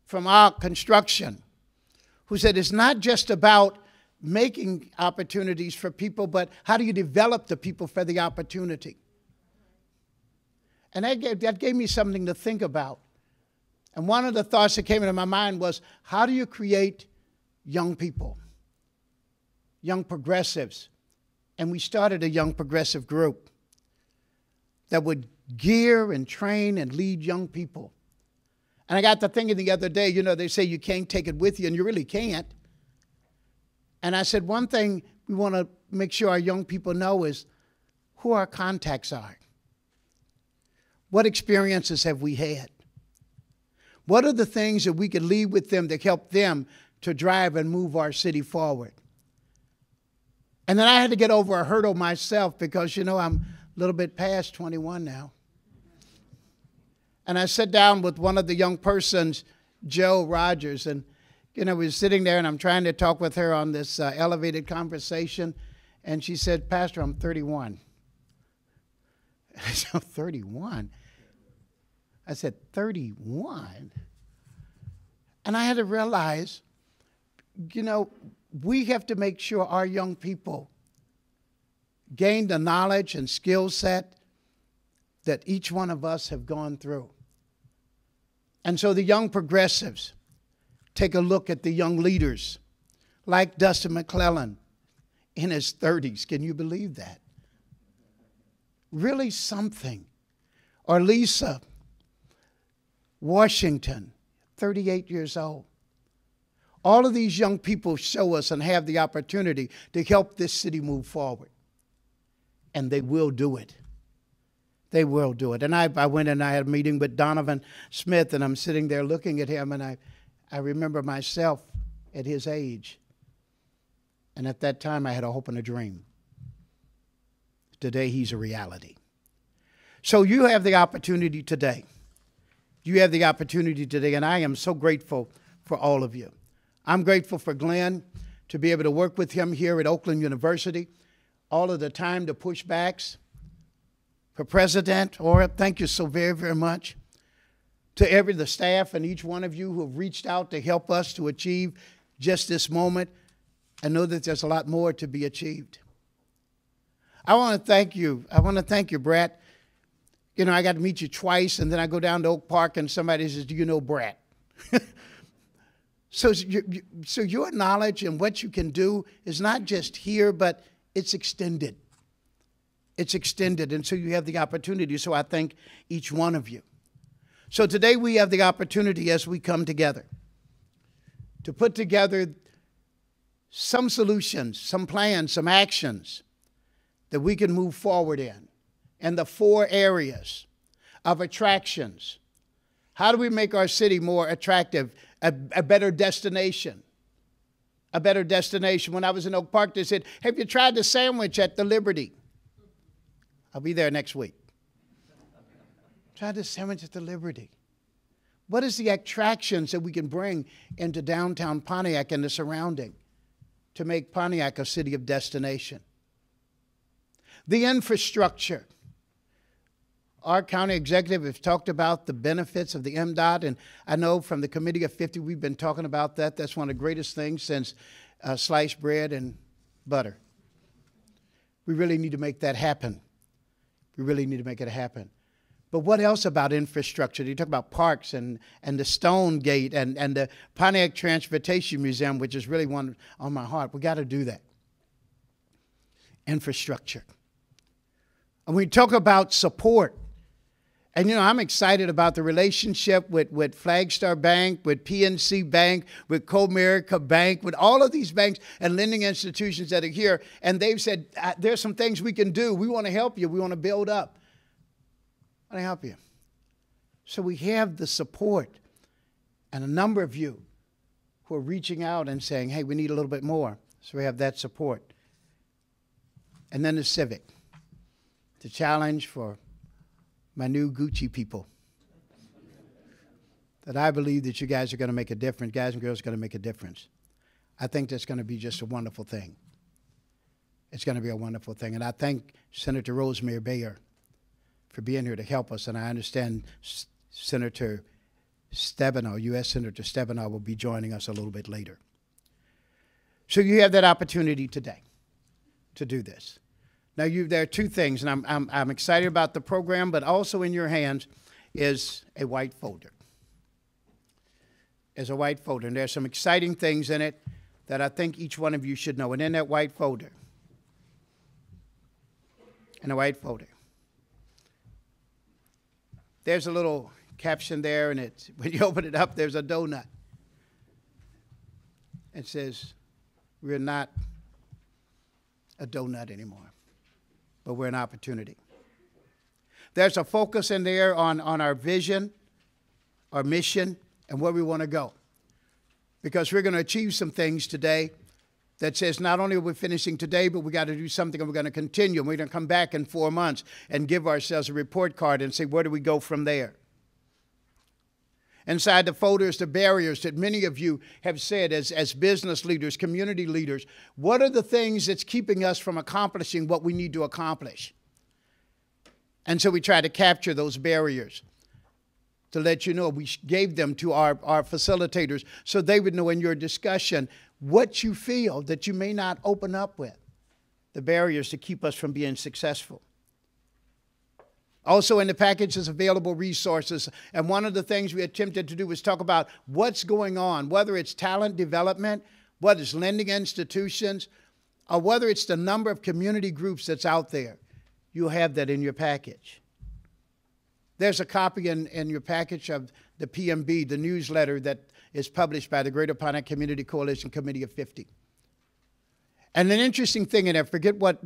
from our construction, who said it's not just about making opportunities for people, but how do you develop the people for the opportunity? And that gave me something to think about. And one of the thoughts that came into my mind was, how do you create young people, young progressives? And we started a young progressive group that would gear and train and lead young people. And I got to thinking the other day, you know, they say you can't take it with you, and you really can't. And I said, one thing we want to make sure our young people know is who our contacts are. What experiences have we had? What are the things that we could leave with them that help them to drive and move our city forward? And then I had to get over a hurdle myself because, you know, I'm a little bit past 21 now. And I sat down with one of the young persons, Joe Rogers, and, you know, we were sitting there and I'm trying to talk with her on this elevated conversation. And she said, Pastor, I'm 31. I said, 31? I said, 31? And I had to realize, you know, we have to make sure our young people gain the knowledge and skill set that each one of us have gone through. And so the young progressives take a look at the young leaders like Dustin McClellan in his 30s. Can you believe that? Really something. Or Lisa Washington, 38 years old. All of these young people show us and have the opportunity to help this city move forward. And they will do it. They will do it. And I went and I had a meeting with Donovan Smith, and I'm sitting there looking at him, and I remember myself at his age. And at that time, I had a hope and a dream. Today, he's a reality. So you have the opportunity today. You have the opportunity today, and I am so grateful for all of you. I'm grateful for Glenn to be able to work with him here at Oakland University. All of the time, the pushbacks. For President Ora, thank you so very, very much. To the staff and each one of you who have reached out to help us to achieve just this moment, I know that there's a lot more to be achieved. I want to thank you. I want to thank you, Brett. You know, I got to meet you twice, and then I go down to Oak Park, and somebody says, do you know Brett? So your knowledge and what you can do is not just here, but it's extended. It's extended, and so you have the opportunity. So I thank each one of you. So today we have the opportunity as we come together to put together some solutions, some plans, some actions that we can move forward in. And the 4 areas of attractions. How do we make our city more attractive, a better destination? A better destination. When I was in Oak Park, they said, have you tried the sandwich at the Liberty? I'll be there next week. Try the sandwich at the Liberty. What is the attractions that we can bring into downtown Pontiac and the surrounding to make Pontiac a city of destination? The infrastructure. Our county executive has talked about the benefits of the MDOT, and I know from the Committee of 50 we've been talking about that. That's one of the greatest things since sliced bread and butter. We really need to make that happen. We really need to make it happen. But what else about infrastructure? You talk about parks and the Stone Gate and the Pontiac Transportation Museum, which is really one on my heart. We got to do that. Infrastructure. And we talk about support. And, you know, I'm excited about the relationship with Flagstar Bank, with PNC Bank, with Comerica Bank, with all of these banks and lending institutions that are here. And they've said, there's some things we can do. We want to help you. We want to build up. I want to help you. So we have the support and a number of you who are reaching out and saying, hey, we need a little bit more. So we have that support. And then the civic, the challenge for my new Gucci people. That I believe that you guys are going to make a difference, guys and girls are going to make a difference. I think that's going to be just a wonderful thing. It's going to be a wonderful thing. And I thank Senator Rosemary Bayer for being here to help us. And I understand Senator Stabenow, U.S. Senator Stabenow, will be joining us a little bit later. So you have that opportunity today to do this. Now, there are two things, and I'm excited about the program, but also in your hands is a white folder. There's a white folder, and there's some exciting things in it that I think each one of you should know. And in that white folder, there's a little caption there, and when you open it up, there's a donut. It says, we're not a donut anymore, but we're an opportunity. There's a focus in there on our vision, our mission, and where we want to go. Because we're going to achieve some things today that says not only are we finishing today, but we got to do something and we're going to continue. And we're going to come back in 4 months and give ourselves a report card and say, where do we go from there? Inside the folders, the barriers that many of you have said as business leaders, community leaders, what are the things that's keeping us from accomplishing what we need to accomplish? And so we try to capture those barriers to let you know. We gave them to our facilitators so they would know in your discussion what you feel that you may not open up with, the barriers to keep us from being successful. Also in the package is available resources, and one of the things we attempted to do was talk about what's going on, whether it's talent development, whether it's lending institutions, or whether it's the number of community groups that's out there. You'll have that in your package. There's a copy in your package of the PMB, the newsletter that is published by the Greater Pontiac Community Coalition Committee of 50. And an interesting thing in there, forget what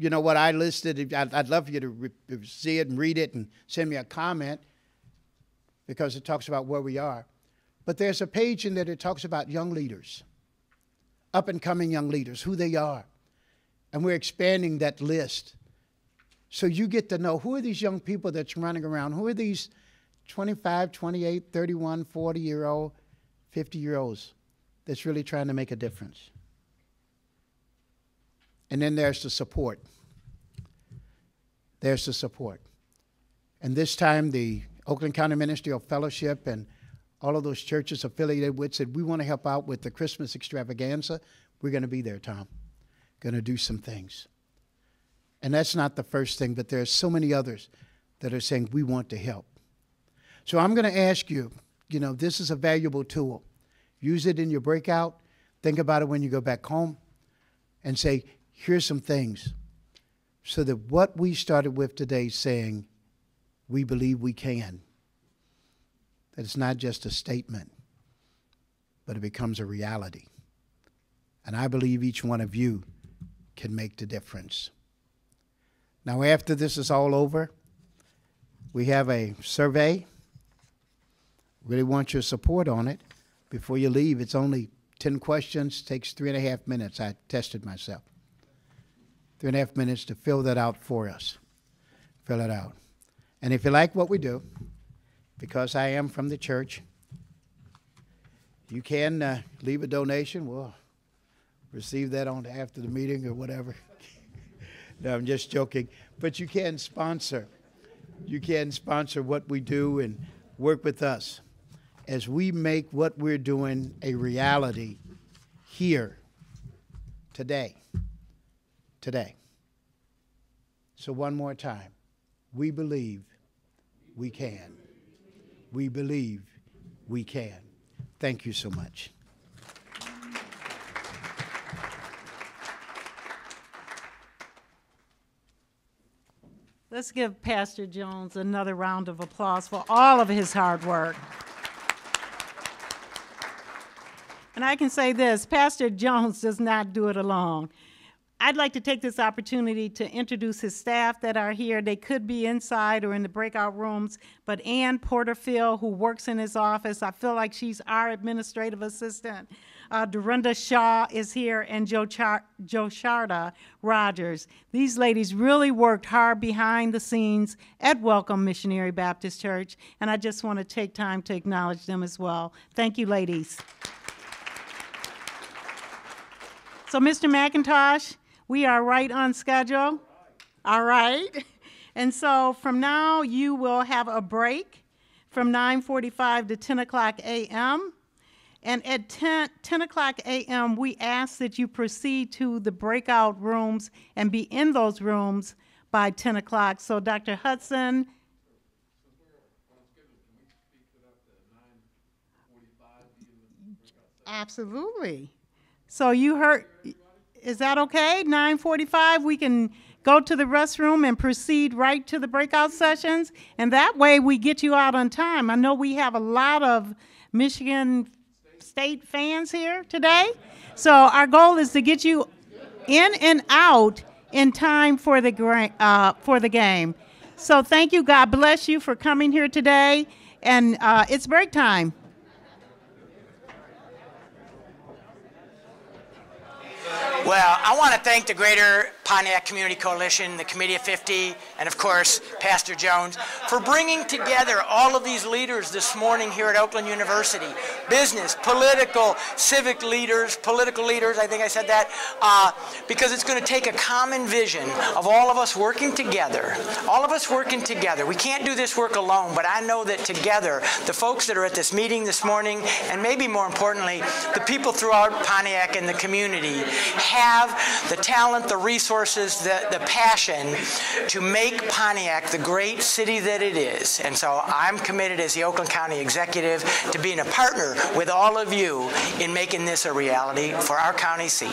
I listed. I'd love for you to see it and read it and send me a comment because it talks about where we are. But there's a page in there that talks about young leaders, up-and-coming young leaders, who they are. And we're expanding that list. So you get to know who are these young people that's running around? Who are these 25, 28, 31, 40-year-old, 50-year-olds that's really trying to make a difference? And then there's the support. There's the support. And this time the Oakland County Ministerial Fellowship and all of those churches affiliated with said, we want to help out with the Christmas extravaganza. We're going to be there, Tom. Going to do some things. And that's not the first thing, but there are so many others that are saying, we want to help. So I'm going to ask you, this is a valuable tool. Use it in your breakout. Think about it when you go back home and say, here's some things. So that what we started with today saying, we believe we can, that it's not just a statement, but it becomes a reality. And I believe each one of you can make the difference. Now, after this is all over, we have a survey. Really want your support on it. Before you leave, it's only 10 questions, takes 3.5 minutes. I tested myself. 3.5 minutes to fill that out for us. Fill it out. And if you like what we do, because I am from the church, you can leave a donation. We'll receive that on after the meeting or whatever. No, I'm just joking. But you can sponsor. You can sponsor what we do and work with us as we make what we're doing a reality here, today. Today. So one more time. We believe we can. We believe we can. Thank you so much.
Let's give Pastor Jones another round of applause for all of his hard work. And I can say this, Pastor Jones does not do it alone. I'd like to take this opportunity to introduce his staff that are here. They could be inside or in the breakout rooms, but Ann Porterfield, who works in his office, I feel like she's our administrative assistant. Dorinda Shaw is here, and Josharda Rogers. These ladies really worked hard behind the scenes at Welcome Missionary Baptist Church, and I just want to take time to acknowledge them as well. Thank you, ladies. So, Mr. McIntosh, we are right on schedule. All right. And so from now, you will have a break from 9:45 to 10 o'clock a.m. And at 10 o'clock a.m., we ask that you proceed to the breakout rooms and be in those rooms by 10 o'clock. So, Dr. Hudson. Absolutely. So you heard, is that okay? 9:45, we can go to the restroom and proceed right to the breakout sessions. And that way we get you out on time. I know we have a lot of Michigan State fans here today. So our goal is to get you in and out in time for the game. So thank you. God bless you for coming here today. And it's break time.
Well, I want to thank the Greater Pontiac Community Coalition, the Committee of 50, and of course, Pastor Jones, for bringing together all of these leaders this morning here at Oakland University. Business, political, civic leaders, political leaders, I think I said that, because it's going to take a common vision of all of us working together. All of us working together. We can't do this work alone, but I know that together, the folks that are at this meeting this morning, and maybe more importantly, the people throughout Pontiac and the community, have the talent, the resources, the passion to make Pontiac the great city that it is. And so I'm committed as the Oakland County Executive to being a partner with all of you in making this a reality for our county seat.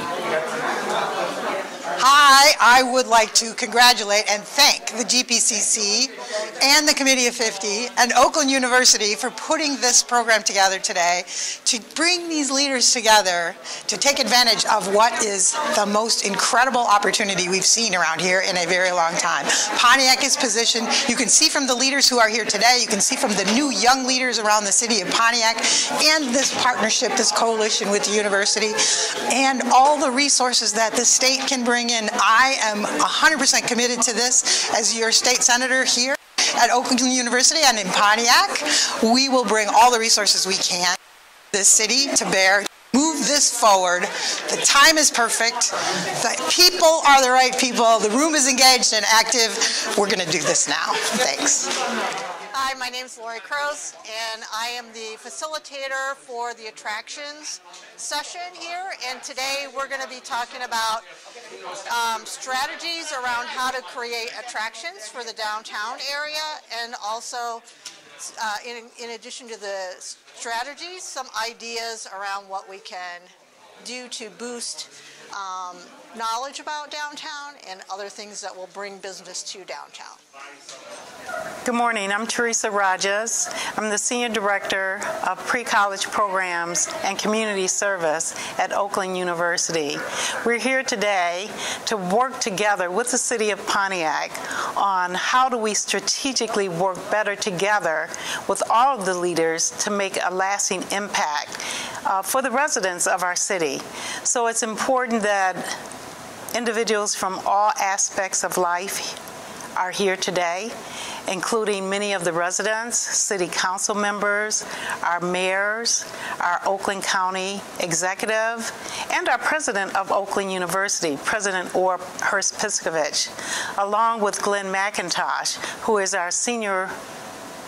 Hi, I would like to congratulate and thank the GPCC and the Committee of 50 and Oakland University for putting this program together today to bring these leaders together to take advantage of what is the most incredible opportunity we've seen around here in a very long time. Pontiac is positioned, you can see from the leaders who are here today, you can see from the new young leaders around the city of Pontiac and this partnership, this coalition with the university, and all the resources that the state can bring in. I am 100% committed to this as your state senator here at Oakland University and in Pontiac. We will bring all the resources we can to this city to bear. Move this forward. The time is perfect. The people are the right people. The room is engaged and active. We're going to do this now. Thanks.
Hi, my name is Lori Crouse, and I am the facilitator for the attractions session here. And today we're going to be talking about strategies around how to create attractions for the downtown area, and also in addition to the strategies, some ideas around what we can do to boost knowledge about downtown and other things that will bring business to downtown.
Good morning. I'm Teresa Rajas. I'm the Senior Director of Pre-College Programs and Community Service at Oakland University. We're here today to work together with the City of Pontiac on how do we strategically work better together with all of the leaders to make a lasting impact for the residents of our city. So it's important that individuals from all aspects of life are here today, including many of the residents, city council members, our mayors, our Oakland County executive, and our president of Oakland University, President Orr Hurst-Piskovich, along with Glenn McIntosh, who is our senior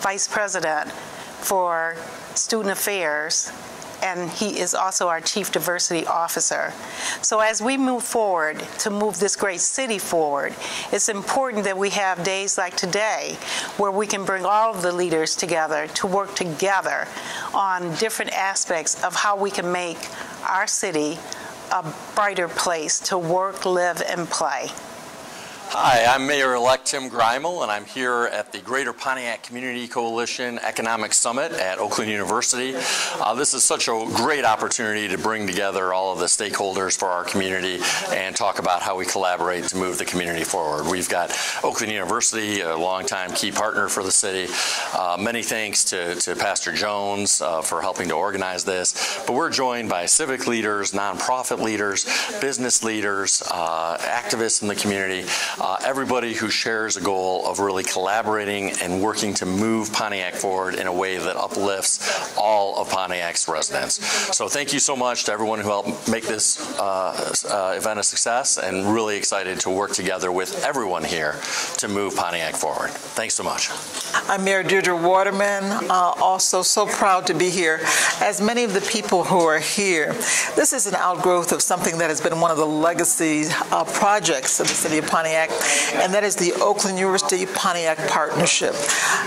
vice president for student affairs, and he is also our Chief Diversity Officer. So as we move forward to move this great city forward, it's important that we have days like today where we can bring all of the leaders together to work together on different aspects of how we can make our city a brighter place to work, live, and play.
Hi, I'm Mayor-elect Tim Greimel, and I'm here at the Greater Pontiac Community Coalition Economic Summit at Oakland University. This is such a great opportunity to bring together all of the stakeholders for our community and talk about how we collaborate to move the community forward. We've got Oakland University, a longtime key partner for the city. Many thanks to Pastor Jones for helping to organize this. But we're joined by civic leaders, nonprofit leaders, business leaders, activists in the community, everybody who shares a goal of really collaborating and working to move Pontiac forward in a way that uplifts all of Pontiac's residents. So thank you so much to everyone who helped make this event a success, and really excited to work together with everyone here to move Pontiac forward. Thanks so much.
I'm Mayor Deirdre Waterman, also so proud to be here. As many of the people who are here, this is an outgrowth of something that has been one of the legacy projects of the city of Pontiac, and that is the Oakland University Pontiac Partnership,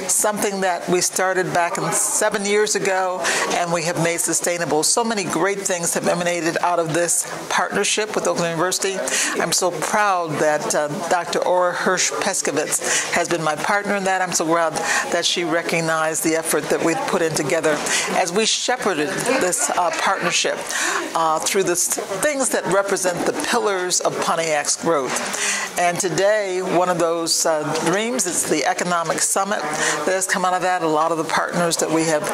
something that we started back 7 years ago and we have made sustainable. So many great things have emanated out of this partnership with Oakland University. I'm so proud that Dr. Ora Hirsch-Peskovitz has been my partner in that. I'm so proud that she recognized the effort that we've put in together as we shepherded this partnership through the things that represent the pillars of Pontiac's growth. And today, one of those dreams is the Economic Summit that has come out of that. A lot of the partners that we have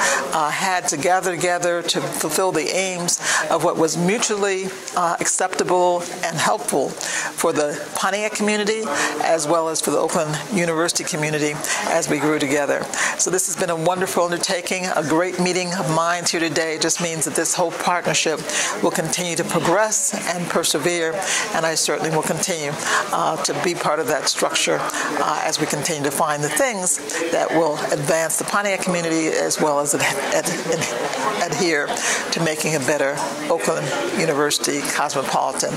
had to gather together to fulfill the aims of what was mutually acceptable and helpful for the Pontiac community as well as for the Oakland University community as we grew together. So this has been a wonderful undertaking. A great meeting of minds here today just means that this whole partnership will continue to progress and persevere, and I certainly will continue to be part of that structure as we continue to find the things that will advance the Pontiac community as well as adhere to making a better Oakland University cosmopolitan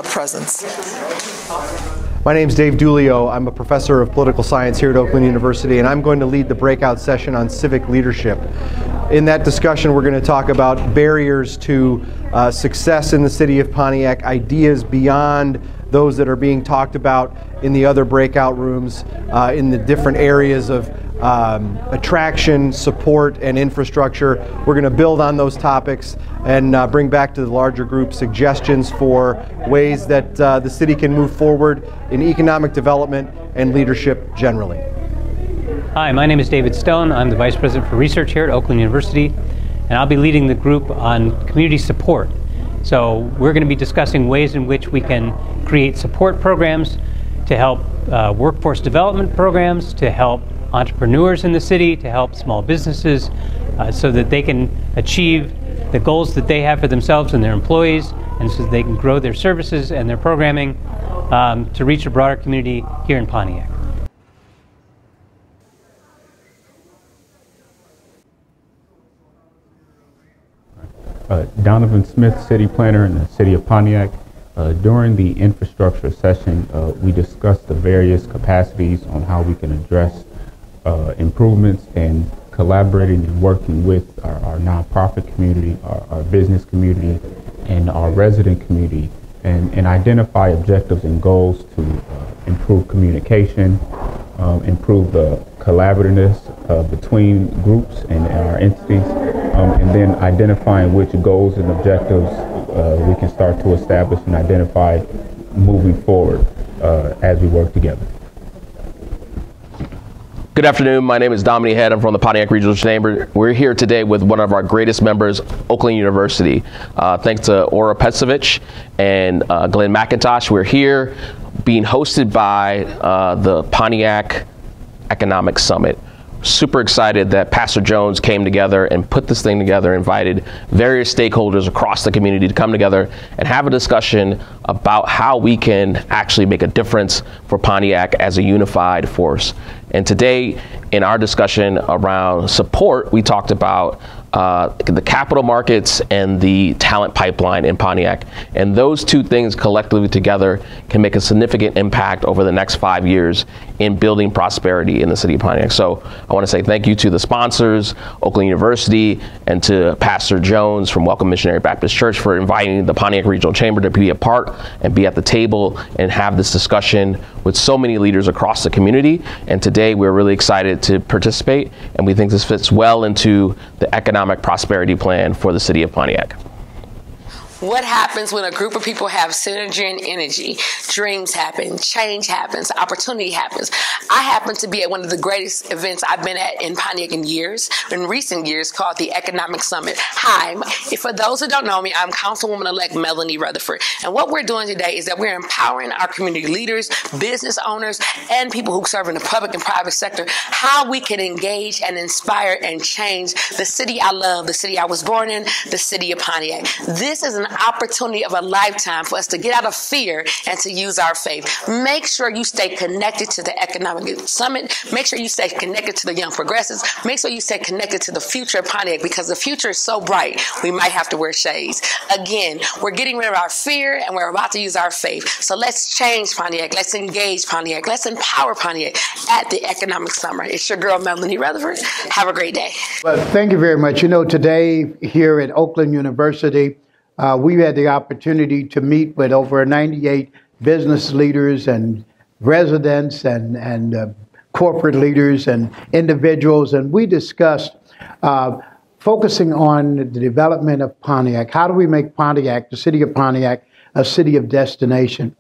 presence.
My name is Dave Dulio. I'm a professor of political science here at Oakland University, and I'm going to lead the breakout session on civic leadership. In that discussion, we're going to talk about barriers to success in the city of Pontiac, ideas beyond those that are being talked about in the other breakout rooms, in the different areas of attraction, support, and infrastructure. We're going to build on those topics and bring back to the larger group suggestions for ways that the city can move forward in economic development and leadership generally.
Hi, my name is David Stone. I'm the Vice President for Research here at Oakland University, and I'll be leading the group on community support. So we're going to be discussing ways in which we can create support programs to help workforce development programs, to help entrepreneurs in the city, to help small businesses so that they can achieve the goals that they have for themselves and their employees, and so that they can grow their services and their programming to reach a broader community here in Pontiac.
Donovan Smith, city planner in the city of Pontiac. During the infrastructure session, we discussed the various capacities on how we can address improvements and collaborating and working with our nonprofit community, our business community, and our resident community, and identify objectives and goals to improve communication, improve the collaborativeness between groups and our entities, and then identifying which goals and objectives we can start to establish and identify moving forward as we work together.
Good afternoon. My name is Dominique Head. I'm from the Pontiac Regional Chamber. We're here today with one of our greatest members, Oakland University. Thanks to Ora Peskovitz and Glenn Mcintosh. We're here being hosted by the Pontiac Economic Summit. Super excited that Pastor Jones came together and put this thing together, invited various stakeholders across the community to come together and have a discussion about how we can actually make a difference for Pontiac as a unified force. And today, in our discussion around support, we talked about the capital markets and the talent pipeline in Pontiac. And those two things collectively together can make a significant impact over the next 5 years in building prosperity in the city of Pontiac. So I want to say thank you to the sponsors, Oakland University, and to Pastor Jones from Welcome Missionary Baptist Church for inviting the Pontiac Regional Chamber to be a part and be at the table and have this discussion with so many leaders across the community. And today we're really excited to participate, and we think this fits well into the economic prosperity plan for the city of Pontiac.
What happens when a group of people have synergy and energy? Dreams happen, change happens, opportunity happens. I happen to be at one of the greatest events I've been at in Pontiac in recent years, called the Economic Summit. Hi, for those who don't know me, I'm Councilwoman-elect Melanie Rutherford. And what we're doing today is that we're empowering our community leaders, business owners, and people who serve in the public and private sector, how we can engage and inspire and change the city I love, the city I was born in, the city of Pontiac. This is an opportunity of a lifetime for us to get out of fear and to use our faith. Make sure you stay connected to the Economic Summit. Make sure you stay connected to the Young Progressives. Make sure you stay connected to the future of Pontiac, because the future is so bright, we might have to wear shades. Again, we're getting rid of our fear and we're about to use our faith. So let's change Pontiac. Let's engage Pontiac. Let's empower Pontiac at the Economic Summit. It's your girl, Melanie Rutherford. Have a great day.
Well, thank you very much. You know, today here at Oakland University, we've had the opportunity to meet with over 98 business leaders and residents and corporate leaders and individuals, and we discussed focusing on the development of Pontiac. How do we make Pontiac, the city of Pontiac, a city of destination?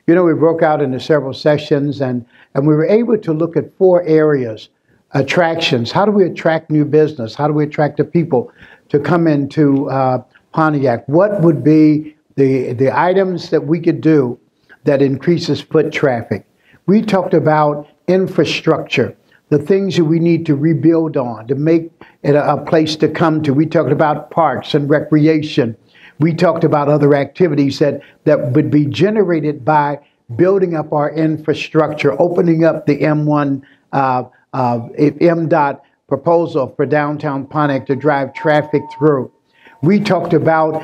You know, we broke out into several sessions, and we were able to look at 4 areas. Attractions. How do we attract new business? How do we attract the people to come into Pontiac? What would be the items that we could do that increases foot traffic? We talked about infrastructure, the things that we need to rebuild on to make it a place to come to. We talked about parks and recreation. We talked about other activities that would be generated by building up our infrastructure, opening up the MDOT proposal for downtown Pontiac to drive traffic through. We talked about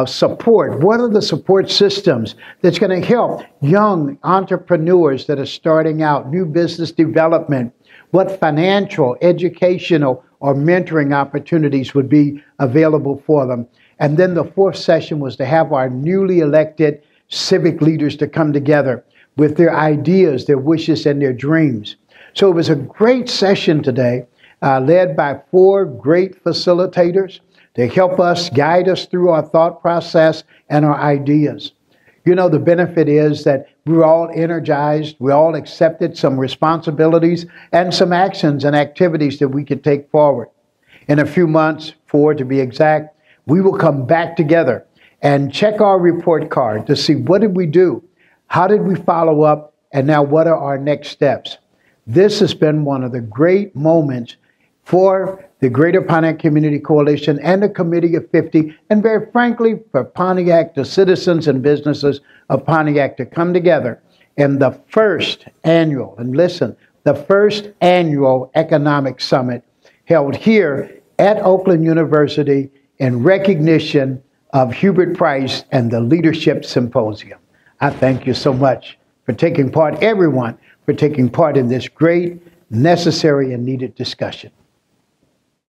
support. What are the support systems that's going to help young entrepreneurs that are starting out, new business development? What financial, educational, or mentoring opportunities would be available for them? And then the 4th session was to have our newly elected civic leaders to come together with their ideas, their wishes, and their dreams. So it was a great session today, led by 4 great facilitators to help us, guide us through our thought process and our ideas. You know, the benefit is that we're all energized, we all accepted some responsibilities and some actions and activities that we could take forward. In a few months, 4 to be exact, we will come back together and check our report card to see what did we do, how did we follow up, and now what are our next steps. This has been one of the great moments for the Greater Pontiac Community Coalition and the Committee of 50, and very frankly, for Pontiac, the citizens and businesses of Pontiac to come together in the first annual, and listen, the first annual Economic Summit held here at Oakland University in recognition of Hubert Price and the Leadership Symposium. I thank you so much for taking part, everyone, for taking part in this great, necessary, and needed discussion.